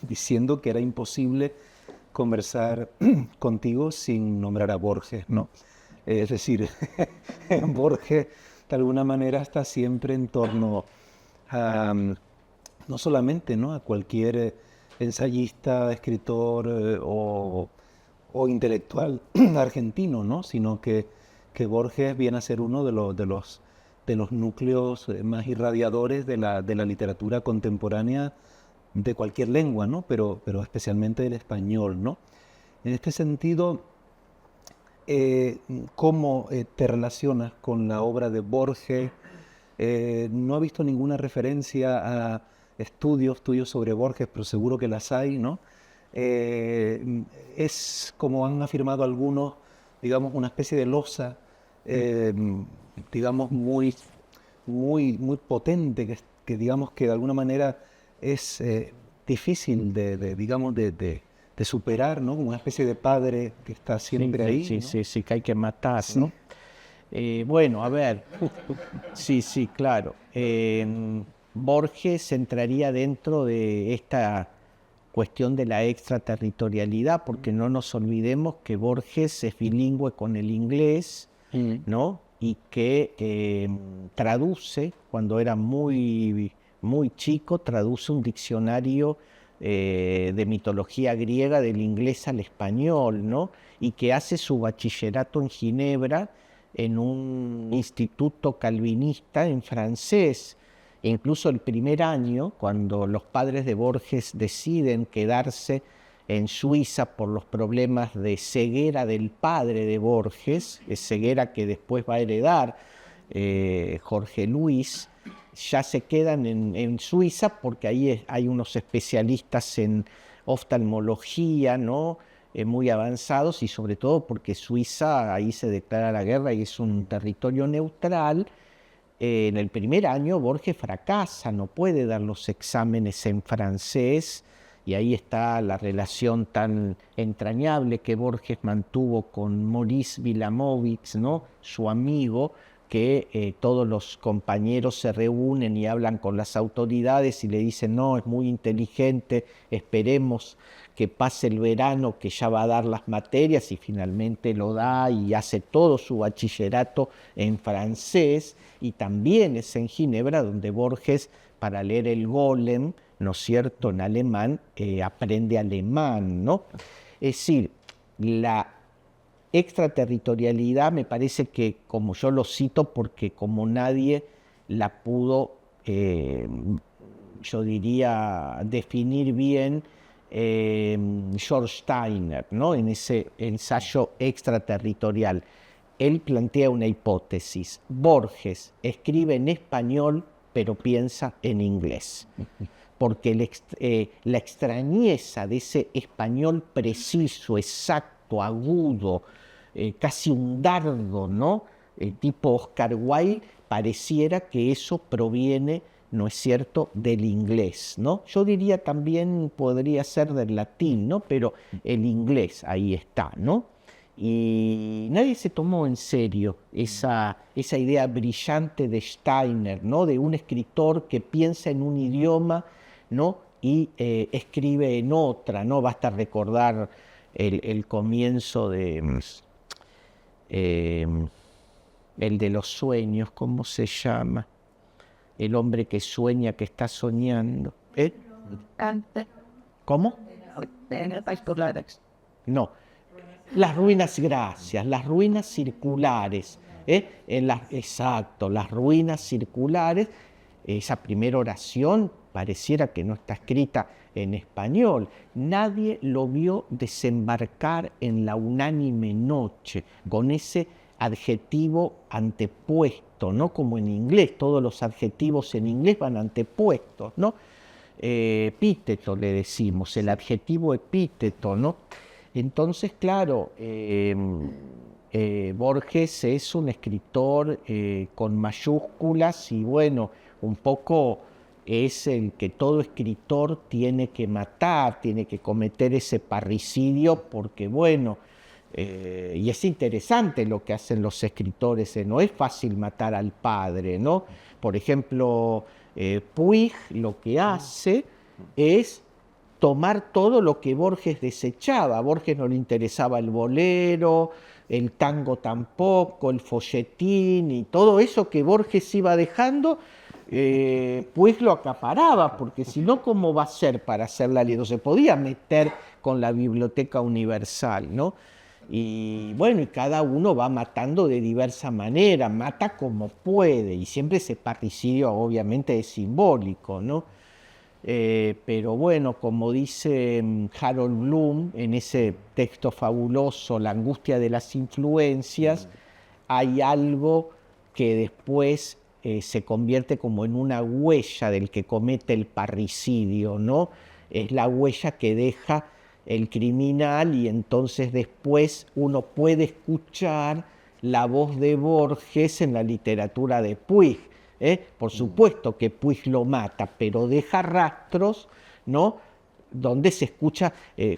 diciendo que era imposible conversar contigo sin nombrar a Borges, ¿no? Es decir, Borges de alguna manera está siempre en torno a, no solamente, ¿no?, a cualquier ensayista, escritor o intelectual argentino, ¿no?, sino que Borges viene a ser uno de los núcleos más irradiadores de la literatura contemporánea de cualquier lengua, ¿no?, pero especialmente del español, ¿no? En este sentido, ¿cómo te relacionas con la obra de Borges? No he visto ninguna referencia a estudios tuyos sobre Borges, pero seguro que las hay, ¿no? Es, como han afirmado algunos, digamos, una especie de losa, digamos, muy potente, que digamos que de alguna manera es difícil de superar, ¿no? Como una especie de padre que está siempre ahí, Sí, ¿no? sí, que hay que matar, Sí. ¿no? Bueno, a ver, sí, claro. Borges entraría dentro de esta cuestión de la extraterritorialidad, porque no nos olvidemos que Borges es bilingüe con el inglés, ¿no? Y que traduce, cuando era muy chico, traduce un diccionario de mitología griega del inglés al español, ¿no? Y que hace su bachillerato en Ginebra en un instituto calvinista en francés. E incluso el primer año, cuando los padres de Borges deciden quedarse en Suiza por los problemas de ceguera del padre de Borges, ceguera que después va a heredar Jorge Luis, ya se quedan en Suiza porque ahí hay unos especialistas en oftalmología, ¿no? Muy avanzados, y sobre todo porque Suiza ahí se declara la guerra y es un territorio neutral. En el primer año Borges fracasa, no puede dar los exámenes en francés, y ahí está la relación tan entrañable que Borges mantuvo con Maurice Wilamowitz, ¿no?, su amigo, que todos los compañeros se reúnen y hablan con las autoridades y le dicen: no, es muy inteligente, esperemos que pase el verano, que ya va a dar las materias, y finalmente lo da y hace todo su bachillerato en francés. Y también es en Ginebra donde Borges, para leer el Golem, ¿no es cierto?, en alemán, aprende alemán, ¿no? Es decir, la extraterritorialidad me parece que, como yo lo cito, porque como nadie la pudo, yo diría, definir bien, George Steiner, ¿no?, en ese ensayo extraterritorial. Él plantea una hipótesis: Borges escribe en español pero piensa en inglés, porque la extrañeza de ese español preciso, exacto, agudo, casi un dardo, ¿no?, tipo Oscar Wilde, pareciera que eso proviene, ¿no es cierto?, del inglés, ¿no? Yo diría también podría ser del latín, ¿no?, pero el inglés ahí está, ¿no? Y nadie se tomó en serio esa idea brillante de Steiner, ¿no?, de un escritor que piensa en un idioma, ¿no?, y escribe en otra, ¿no? Basta recordar el comienzo de el de los sueños, ¿cómo se llama? El hombre que sueña que está soñando. ¿Cómo? No. Las ruinas, gracias, las ruinas circulares. Exacto, las ruinas circulares. Esa primera oración pareciera que no está escrita en español. Nadie lo vio desembarcar en la unánime noche, con ese adjetivo antepuesto, ¿no? Como en inglés, todos los adjetivos en inglés van antepuestos, ¿no? Epíteto le decimos, el adjetivo epíteto, ¿no? Entonces, claro, Borges es un escritor con mayúsculas, y bueno, un poco es el que todo escritor tiene que matar, tiene que cometer ese parricidio, porque bueno, y es interesante lo que hacen los escritores, no es fácil matar al padre, ¿no? Por ejemplo, Puig lo que hace es tomar todo lo que Borges desechaba. A Borges no le interesaba el bolero, el tango tampoco, el folletín y todo eso que Borges iba dejando, pues lo acaparaba, porque si no, ¿cómo va a ser para hacer la ley? No se podía meter con la Biblioteca Universal, ¿no? Y bueno, y cada uno va matando de diversa manera, mata como puede, y siempre ese parricidio obviamente es simbólico, ¿no? Pero bueno, como dice Harold Bloom en ese texto fabuloso, La angustia de las influencias, hay algo que después se convierte como en una huella del que comete el parricidio, ¿no? Es la huella que deja el criminal y entonces después uno puede escuchar la voz de Borges en la literatura de Puig. Por supuesto que Puig lo mata, pero deja rastros, ¿no? Donde se escucha,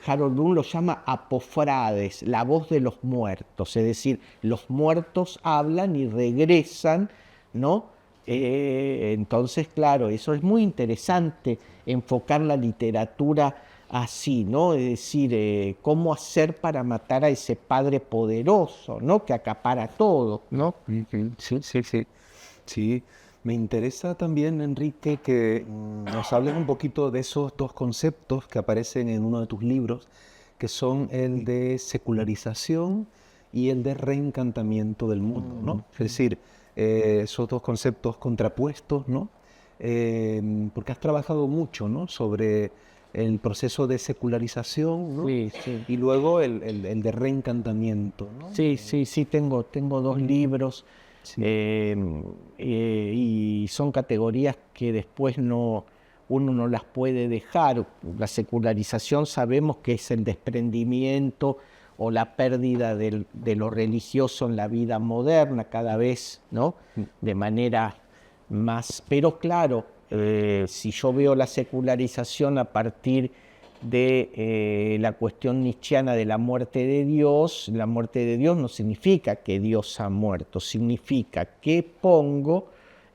Harold Bloom lo llama apofrades, la voz de los muertos, es decir, los muertos hablan y regresan, ¿no? Entonces, claro, eso es muy interesante, enfocar la literatura así, ¿no? Es decir, cómo hacer para matar a ese padre poderoso, ¿no? Que acapara todo, ¿no? Sí, sí, sí. Sí, me interesa también, Enrique, que nos hables un poquito de esos dos conceptos que aparecen en uno de tus libros, que son el de secularización y el de reencantamiento del mundo, ¿no? Es decir, esos dos conceptos contrapuestos, ¿no? Porque has trabajado mucho, ¿no? Sobre el proceso de secularización, ¿no? Sí, sí. Y luego el de reencantamiento, ¿no? Sí, sí, sí, tengo dos libros. Sí. Y son categorías que después uno no las puede dejar. La secularización sabemos que es el desprendimiento o la pérdida de lo religioso en la vida moderna cada vez, ¿no? De manera más... Pero claro, si yo veo la secularización a partir de la cuestión nietzscheana de la muerte de Dios, la muerte de Dios no significa que Dios ha muerto, significa que pongo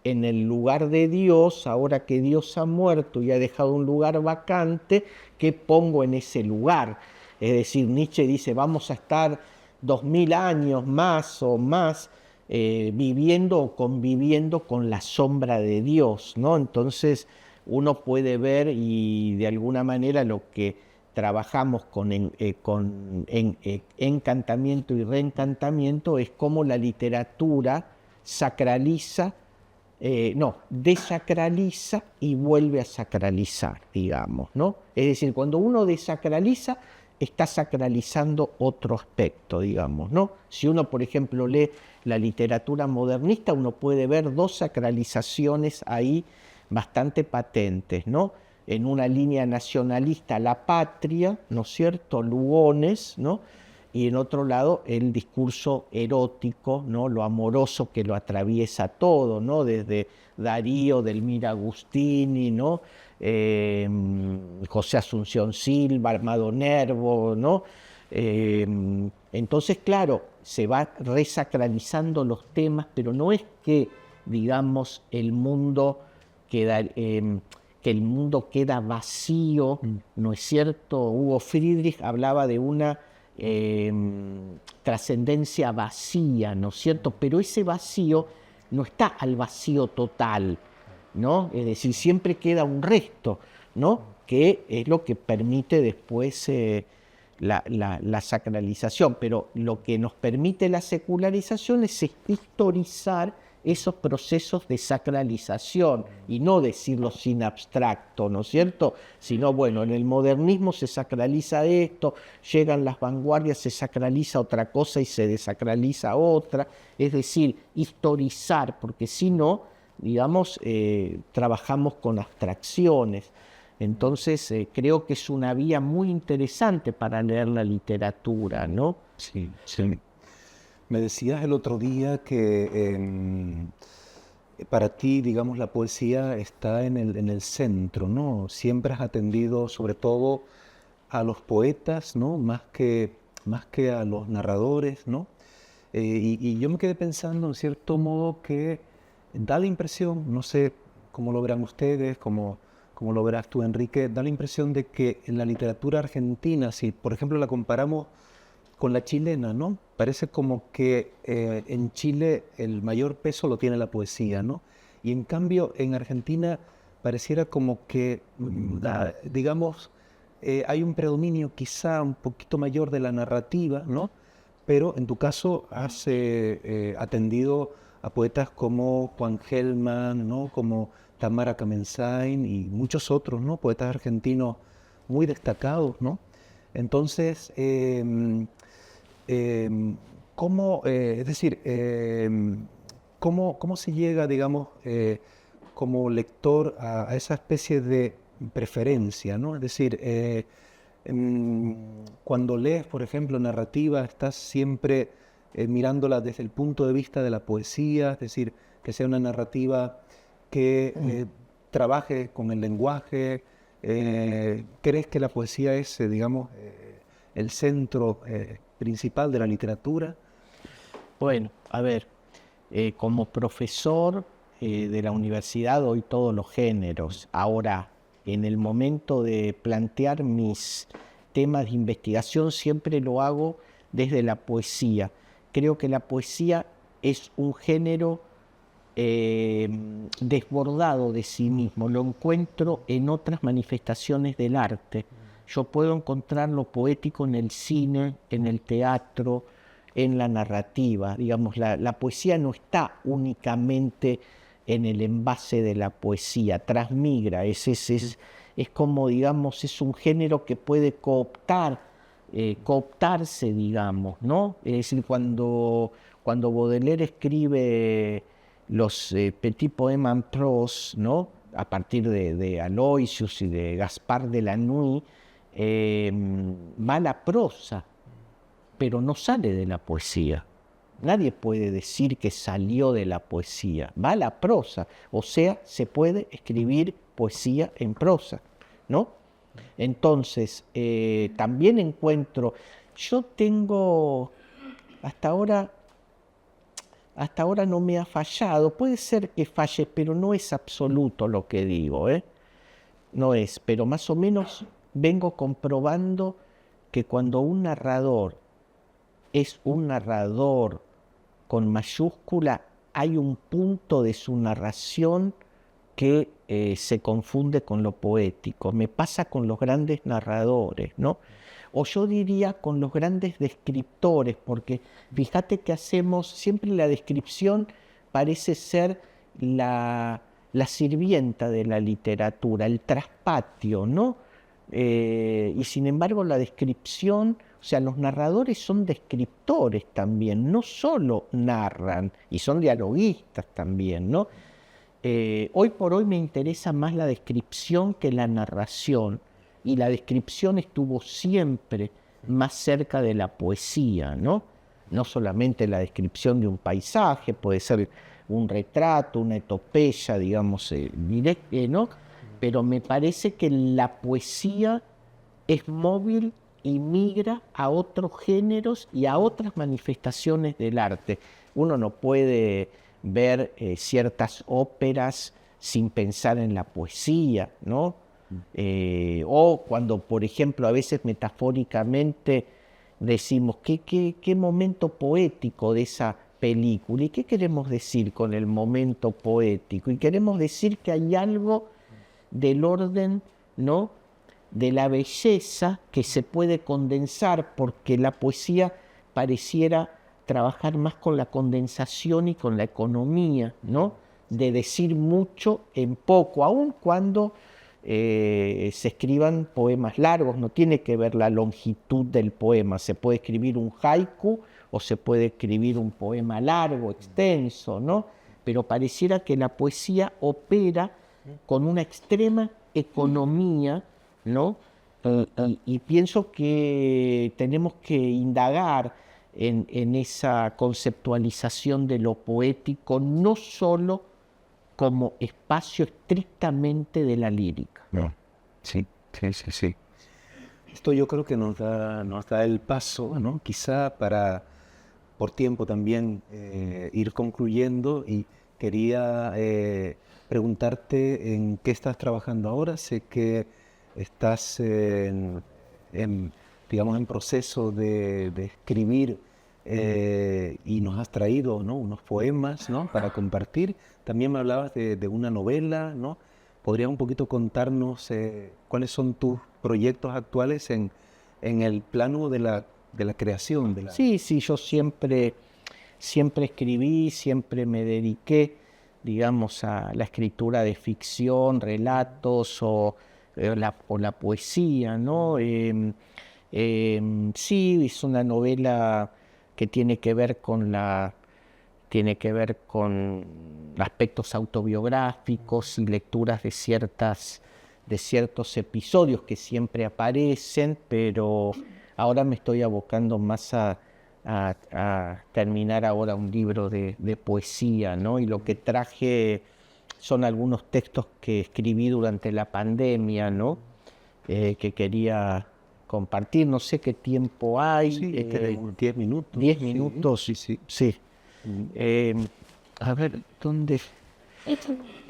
en el lugar de Dios, ahora que Dios ha muerto y ha dejado un lugar vacante, que pongo en ese lugar. Es decir, Nietzsche dice, vamos a estar 2000 años más o más viviendo o conviviendo con la sombra de Dios, ¿no? Entonces, uno puede ver y de alguna manera lo que trabajamos con encantamiento y reencantamiento es cómo la literatura sacraliza, desacraliza y vuelve a sacralizar, digamos, ¿no? Es decir, cuando uno desacraliza, está sacralizando otro aspecto, digamos, ¿no? Si uno, por ejemplo, lee la literatura modernista, uno puede ver dos sacralizaciones ahí bastante patentes, ¿no? En una línea nacionalista, la patria, ¿no es cierto?, Lugones, ¿no? Y en otro lado el discurso erótico, ¿no? Lo amoroso que lo atraviesa todo, ¿no? Desde Darío, Delmira Agustini, ¿no? José Asunción Silva, Armado Nervo, ¿no? Entonces, claro, se va resacralizando los temas, pero no es que, digamos, el mundo queda, que el mundo queda vacío, ¿no es cierto? Hugo Friedrich hablaba de una trascendencia vacía, ¿no es cierto? Pero ese vacío no está al vacío total, ¿no? Es decir, siempre queda un resto, ¿no? Que es lo que permite después la sacralización, pero lo que nos permite la secularización es historizar esos procesos de sacralización y no decirlo sin abstracto, ¿no es cierto? Sino, bueno, en el modernismo se sacraliza esto, llegan las vanguardias, se sacraliza otra cosa y se desacraliza otra, es decir, historizar, porque si no, digamos, trabajamos con abstracciones. Entonces, creo que es una vía muy interesante para leer la literatura, ¿no? Sí, sí. Me decías el otro día que para ti, digamos, la poesía está en el centro, ¿no? Siempre has atendido sobre todo a los poetas, ¿no? Más que a los narradores, ¿no? Y yo me quedé pensando, en cierto modo, que da la impresión, no sé cómo lo verán ustedes, cómo como lo verás tú, Enrique, da la impresión de que en la literatura argentina, si por ejemplo la comparamos con la chilena, ¿no? Parece como que en Chile el mayor peso lo tiene la poesía, ¿no? Y en cambio en Argentina pareciera como que, digamos, hay un predominio quizá un poquito mayor de la narrativa, ¿no? Pero en tu caso has atendido a poetas como Juan Gelman, ¿no? Como Tamara Kamensain y muchos otros, ¿no? Poetas argentinos muy destacados, ¿no? Entonces, ¿cómo, es decir, cómo se llega, digamos, como lector a esa especie de preferencia, ¿no? Es decir, cuando lees, por ejemplo, narrativa, estás siempre mirándola desde el punto de vista de la poesía, es decir, que sea una narrativa que trabaje con el lenguaje. ¿Crees que la poesía es, digamos, el centro principal de la literatura? Bueno, a ver, como profesor de la universidad doy todos los géneros. Ahora, en el momento de plantear mis temas de investigación, siempre lo hago desde la poesía. Creo que la poesía es un género desbordado de sí mismo, lo encuentro en otras manifestaciones del arte. Yo puedo encontrar lo poético en el cine, en el teatro, en la narrativa. Digamos, la poesía no está únicamente en el envase de la poesía, transmigra, es como, digamos, es un género que puede cooptarse, digamos, ¿no? Es decir, cuando Baudelaire escribe los Petit Poèmes en prose, ¿no? A partir de Aloysius y de Gaspard de la Nuit, va la prosa, pero no sale de la poesía. Nadie puede decir que salió de la poesía, va la prosa, o sea, se puede escribir poesía en prosa, ¿no? Entonces, también encuentro, yo tengo, hasta ahora no me ha fallado, puede ser que falle, pero no es absoluto lo que digo, no es, pero más o menos vengo comprobando que cuando un narrador es un narrador con mayúscula, hay un punto de su narración que se confunde con lo poético. Me pasa con los grandes narradores, ¿no? O yo diría con los grandes descriptores, porque fíjate que hacemos, siempre la descripción parece ser la sirvienta de la literatura, el traspatio, ¿no? Y sin embargo la descripción, o sea, los narradores son descriptores también, no solo narran, y son dialoguistas también, ¿no? Hoy por hoy me interesa más la descripción que la narración, y la descripción estuvo siempre más cerca de la poesía, ¿no? No solamente la descripción de un paisaje, puede ser un retrato, una epopeya, digamos, ¿no? Pero me parece que la poesía es móvil y migra a otros géneros y a otras manifestaciones del arte. Uno no puede ver ciertas óperas sin pensar en la poesía, ¿no? O cuando, por ejemplo, a veces metafóricamente decimos qué momento poético de esa película. ¿Y qué queremos decir con el momento poético? Y queremos decir que hay algo del orden, ¿no?, de la belleza que se puede condensar, porque la poesía pareciera trabajar más con la condensación y con la economía, ¿no?, de decir mucho en poco, aun cuando se escriban poemas largos. No tiene que ver la longitud del poema, se puede escribir un haiku o se puede escribir un poema largo, extenso, ¿no? Pero pareciera que la poesía opera con una extrema economía, ¿no? Y pienso que tenemos que indagar en esa conceptualización de lo poético, no solo como espacio estrictamente de la lírica. No. Sí. Esto yo creo que nos da el paso, ¿no? Quizá para, por tiempo también, ir concluyendo y quería preguntarte en qué estás trabajando ahora. Sé que estás digamos, en proceso de escribir y nos has traído, ¿no?, unos poemas, ¿no?, para compartir. También me hablabas de una novela, ¿no? ¿Podrías un poquito contarnos cuáles son tus proyectos actuales en el plano de la creación? Sí, yo siempre escribí, siempre me dediqué, digamos, a la escritura de ficción, relatos o la poesía, ¿no? Sí, es una novela que tiene que ver con aspectos autobiográficos y lecturas de ciertos episodios que siempre aparecen, pero ahora me estoy abocando más a terminar ahora un libro de poesía, ¿no? Y lo que traje son algunos textos que escribí durante la pandemia, ¿no? Que quería compartir. No sé qué tiempo hay. Sí, 10 minutos. 10 minutos. Sí. A ver, ¿dónde?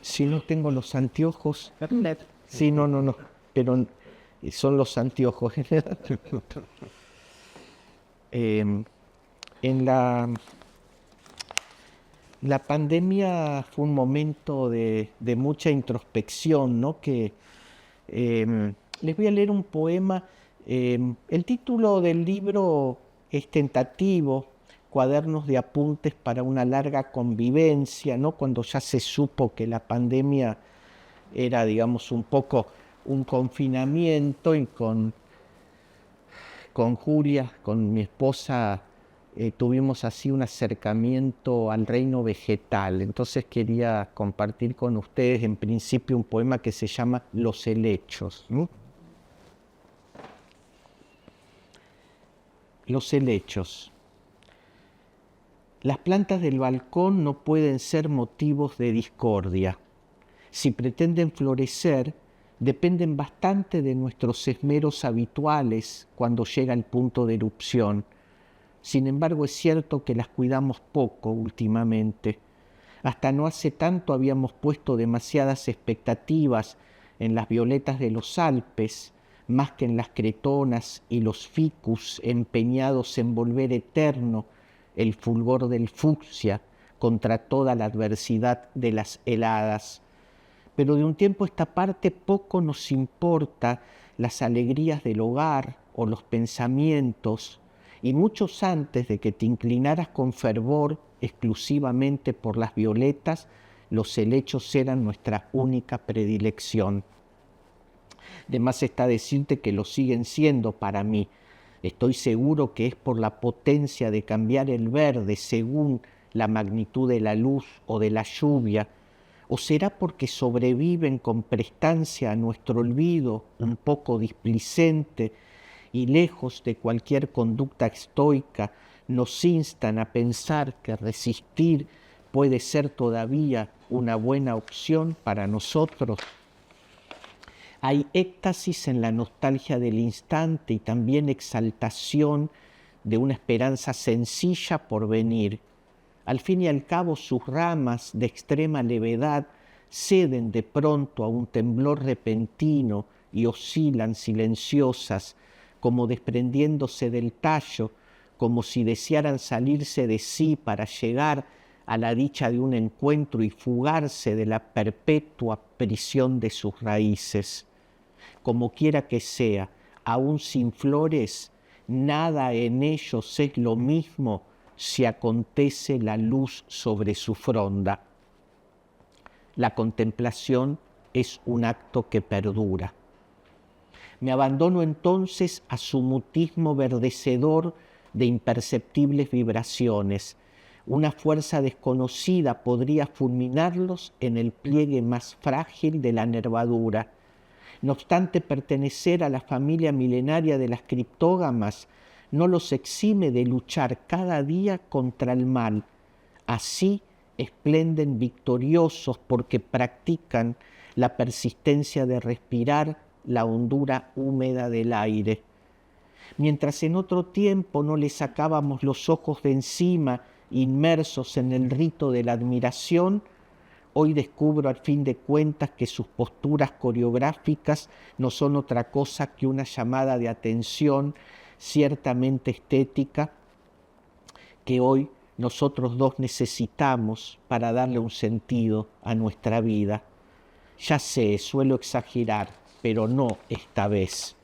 Si no tengo los anteojos. Sí, no. Pero son los anteojos. En la pandemia fue un momento de mucha introspección, ¿no? Les voy a leer un poema. El título del libro es tentativo, Cuadernos de apuntes para una larga convivencia, ¿no? Cuando ya se supo que la pandemia era, digamos, un poco un confinamiento, y con Julia, con mi esposa, tuvimos así un acercamiento al reino vegetal. Entonces quería compartir con ustedes en principio un poema que se llama Los helechos. Los helechos. Las plantas del balcón no pueden ser motivos de discordia. Si pretenden florecer, dependen bastante de nuestros esmeros habituales cuando llega el punto de erupción. Sin embargo, es cierto que las cuidamos poco últimamente. Hasta no hace tanto habíamos puesto demasiadas expectativas en las violetas de los Alpes, más que en las cretonas y los ficus empeñados en volver eterno el fulgor del fucsia contra toda la adversidad de las heladas. Pero de un tiempo a esta parte poco nos importa las alegrías del hogar o los pensamientos, y muchos antes de que te inclinaras con fervor exclusivamente por las violetas, los helechos eran nuestra única predilección. De más está decirte que lo siguen siendo para mí. Estoy seguro que es por la potencia de cambiar el verde según la magnitud de la luz o de la lluvia, o será porque sobreviven con prestancia a nuestro olvido un poco displicente y lejos de cualquier conducta estoica nos instan a pensar que resistir puede ser todavía una buena opción para nosotros. Hay éxtasis en la nostalgia del instante y también exaltación de una esperanza sencilla por venir. Al fin y al cabo, sus ramas de extrema levedad ceden de pronto a un temblor repentino y oscilan silenciosas, como desprendiéndose del tallo, como si desearan salirse de sí para llegar a la dicha de un encuentro y fugarse de la perpetua prisión de sus raíces. Como quiera que sea, aún sin flores, nada en ellos es lo mismo si acontece la luz sobre su fronda. La contemplación es un acto que perdura. Me abandono entonces a su mutismo verdecedor de imperceptibles vibraciones. Una fuerza desconocida podría fulminarlos en el pliegue más frágil de la nervadura. No obstante, pertenecer a la familia milenaria de las criptógamas no los exime de luchar cada día contra el mal. Así esplenden victoriosos porque practican la persistencia de respirar la hondura húmeda del aire. Mientras en otro tiempo no les sacábamos los ojos de encima, inmersos en el rito de la admiración, Hoy descubro al fin de cuentas que sus posturas coreográficas no son otra cosa que una llamada de atención ciertamente estética que hoy nosotros dos necesitamos para darle un sentido a nuestra vida. Ya sé, suelo exagerar, pero no esta vez.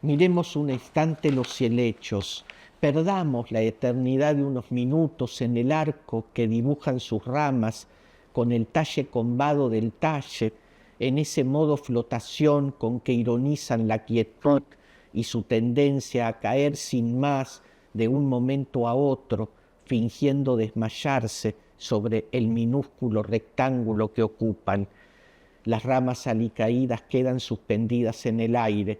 Miremos un instante los helechos, perdamos la eternidad de unos minutos en el arco que dibujan sus ramas con el talle combado del talle, en ese modo flotación con que ironizan la quietud y su tendencia a caer sin más de un momento a otro, fingiendo desmayarse sobre el minúsculo rectángulo que ocupan. Las ramas alicaídas quedan suspendidas en el aire,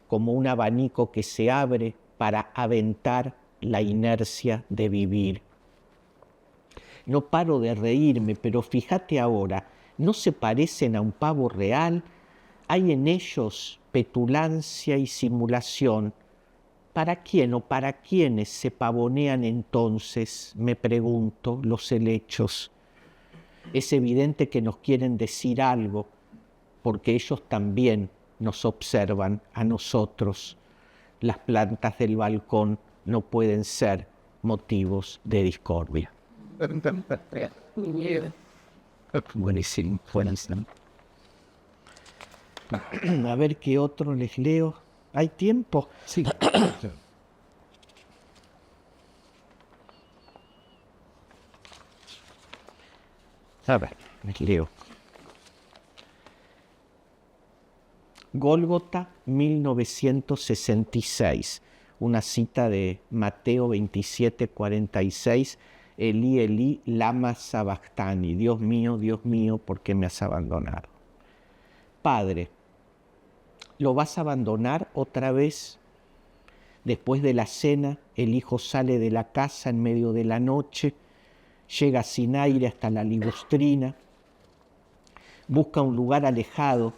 como un abanico que se abre para aventar la inercia de vivir. No paro de reírme, pero fíjate ahora, ¿no se parecen a un pavo real? Hay en ellos petulancia y simulación. ¿Para quién o para quiénes se pavonean entonces, me pregunto, los helechos? Es evidente que nos quieren decir algo, porque ellos también nos observan a nosotros. Las plantas del balcón no pueden ser motivos de discordia. Buenísimo, buenísimo. A ver qué otro les leo. ¿Hay tiempo? Sí. A ver, les leo. Gólgota, 1966. Una cita de Mateo 27:46. Elí, Elí, lama sabactani. Dios mío, ¿por qué me has abandonado? Padre, ¿lo vas a abandonar otra vez? Después de la cena, el hijo sale de la casa en medio de la noche, llega sin aire hasta la ligustrina, busca un lugar alejado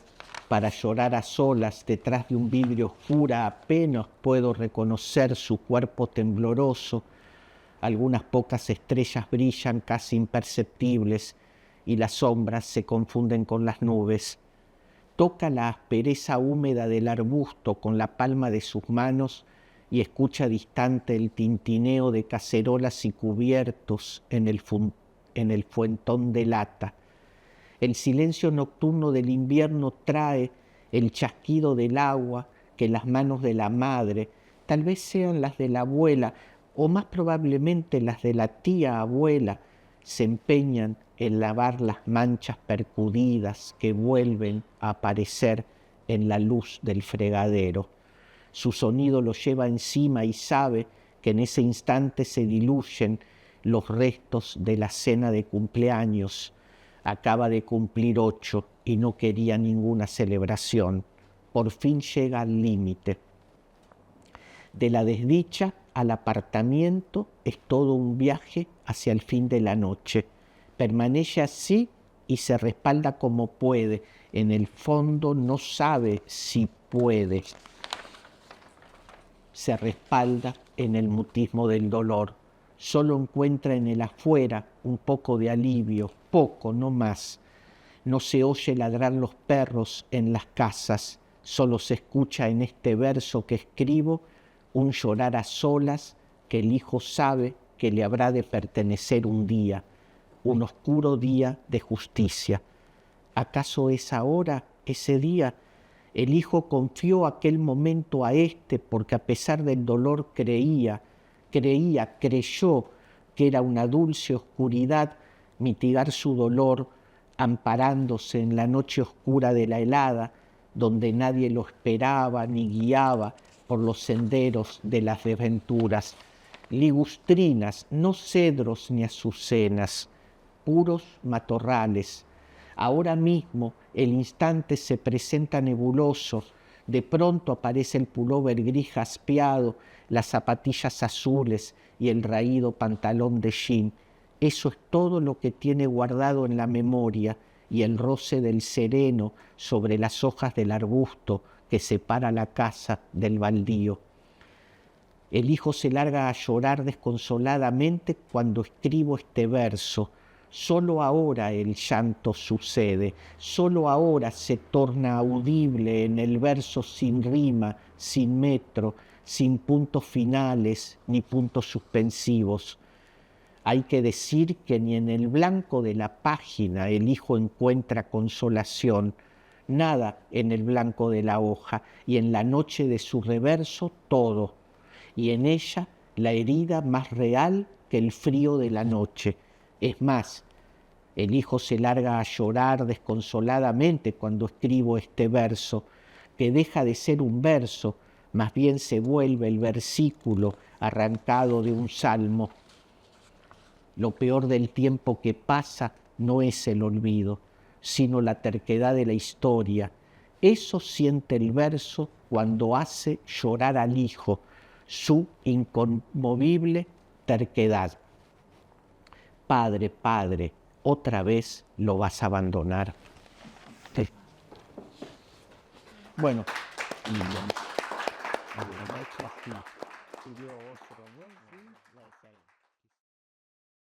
para llorar a solas detrás de un vidrio oscuro. Apenas puedo reconocer su cuerpo tembloroso. Algunas pocas estrellas brillan casi imperceptibles y las sombras se confunden con las nubes. Toca la aspereza húmeda del arbusto con la palma de sus manos y escucha distante el tintineo de cacerolas y cubiertos en el fuentón de lata. El silencio nocturno del invierno trae el chasquido del agua que las manos de la madre, tal vez sean las de la abuela, o más probablemente las de la tía abuela, se empeñan en lavar las manchas percudidas que vuelven a aparecer en la luz del fregadero. Su sonido lo lleva encima y sabe que en ese instante se diluyen los restos de la cena de cumpleaños. Acaba de cumplir 8 y no quería ninguna celebración. Por fin llega al límite. De la desdicha al apartamiento es todo un viaje hacia el fin de la noche. Permanece así y se respalda como puede. En el fondo no sabe si puede. Se respalda en el mutismo del dolor. Solo encuentra en el afuera un poco de alivio, poco, no más. No se oye ladrar los perros en las casas. Solo se escucha en este verso que escribo un llorar a solas que el hijo sabe que le habrá de pertenecer un día, un oscuro día de justicia. ¿Acaso es ahora ese día? El hijo confió aquel momento a este porque a pesar del dolor creyó que era una dulce oscuridad mitigar su dolor amparándose en la noche oscura de la helada, donde nadie lo esperaba ni guiaba por los senderos de las desventuras. Ligustrinas, no cedros ni azucenas, puros matorrales. Ahora mismo el instante se presenta nebuloso, de pronto aparece el pullover gris jaspeado, las zapatillas azules y el raído pantalón de jean. Eso es todo lo que tiene guardado en la memoria, y el roce del sereno sobre las hojas del arbusto que separa la casa del baldío. El hijo se larga a llorar desconsoladamente cuando escribo este verso. Solo ahora el llanto sucede, solo ahora se torna audible en el verso sin rima, sin metro, sin puntos finales ni puntos suspensivos. Hay que decir que ni en el blanco de la página el hijo encuentra consolación, nada en el blanco de la hoja, y en la noche de su reverso todo, y en ella la herida más real que el frío de la noche. Es más, el hijo se larga a llorar desconsoladamente cuando escribo este verso, que deja de ser un verso, más bien se vuelve el versículo arrancado de un salmo. Lo peor del tiempo que pasa no es el olvido, sino la terquedad de la historia. Eso siente el verso cuando hace llorar al hijo, su inconmovible terquedad. Padre, padre, otra vez lo vas a abandonar. Sí. Bueno, y lo hecho así.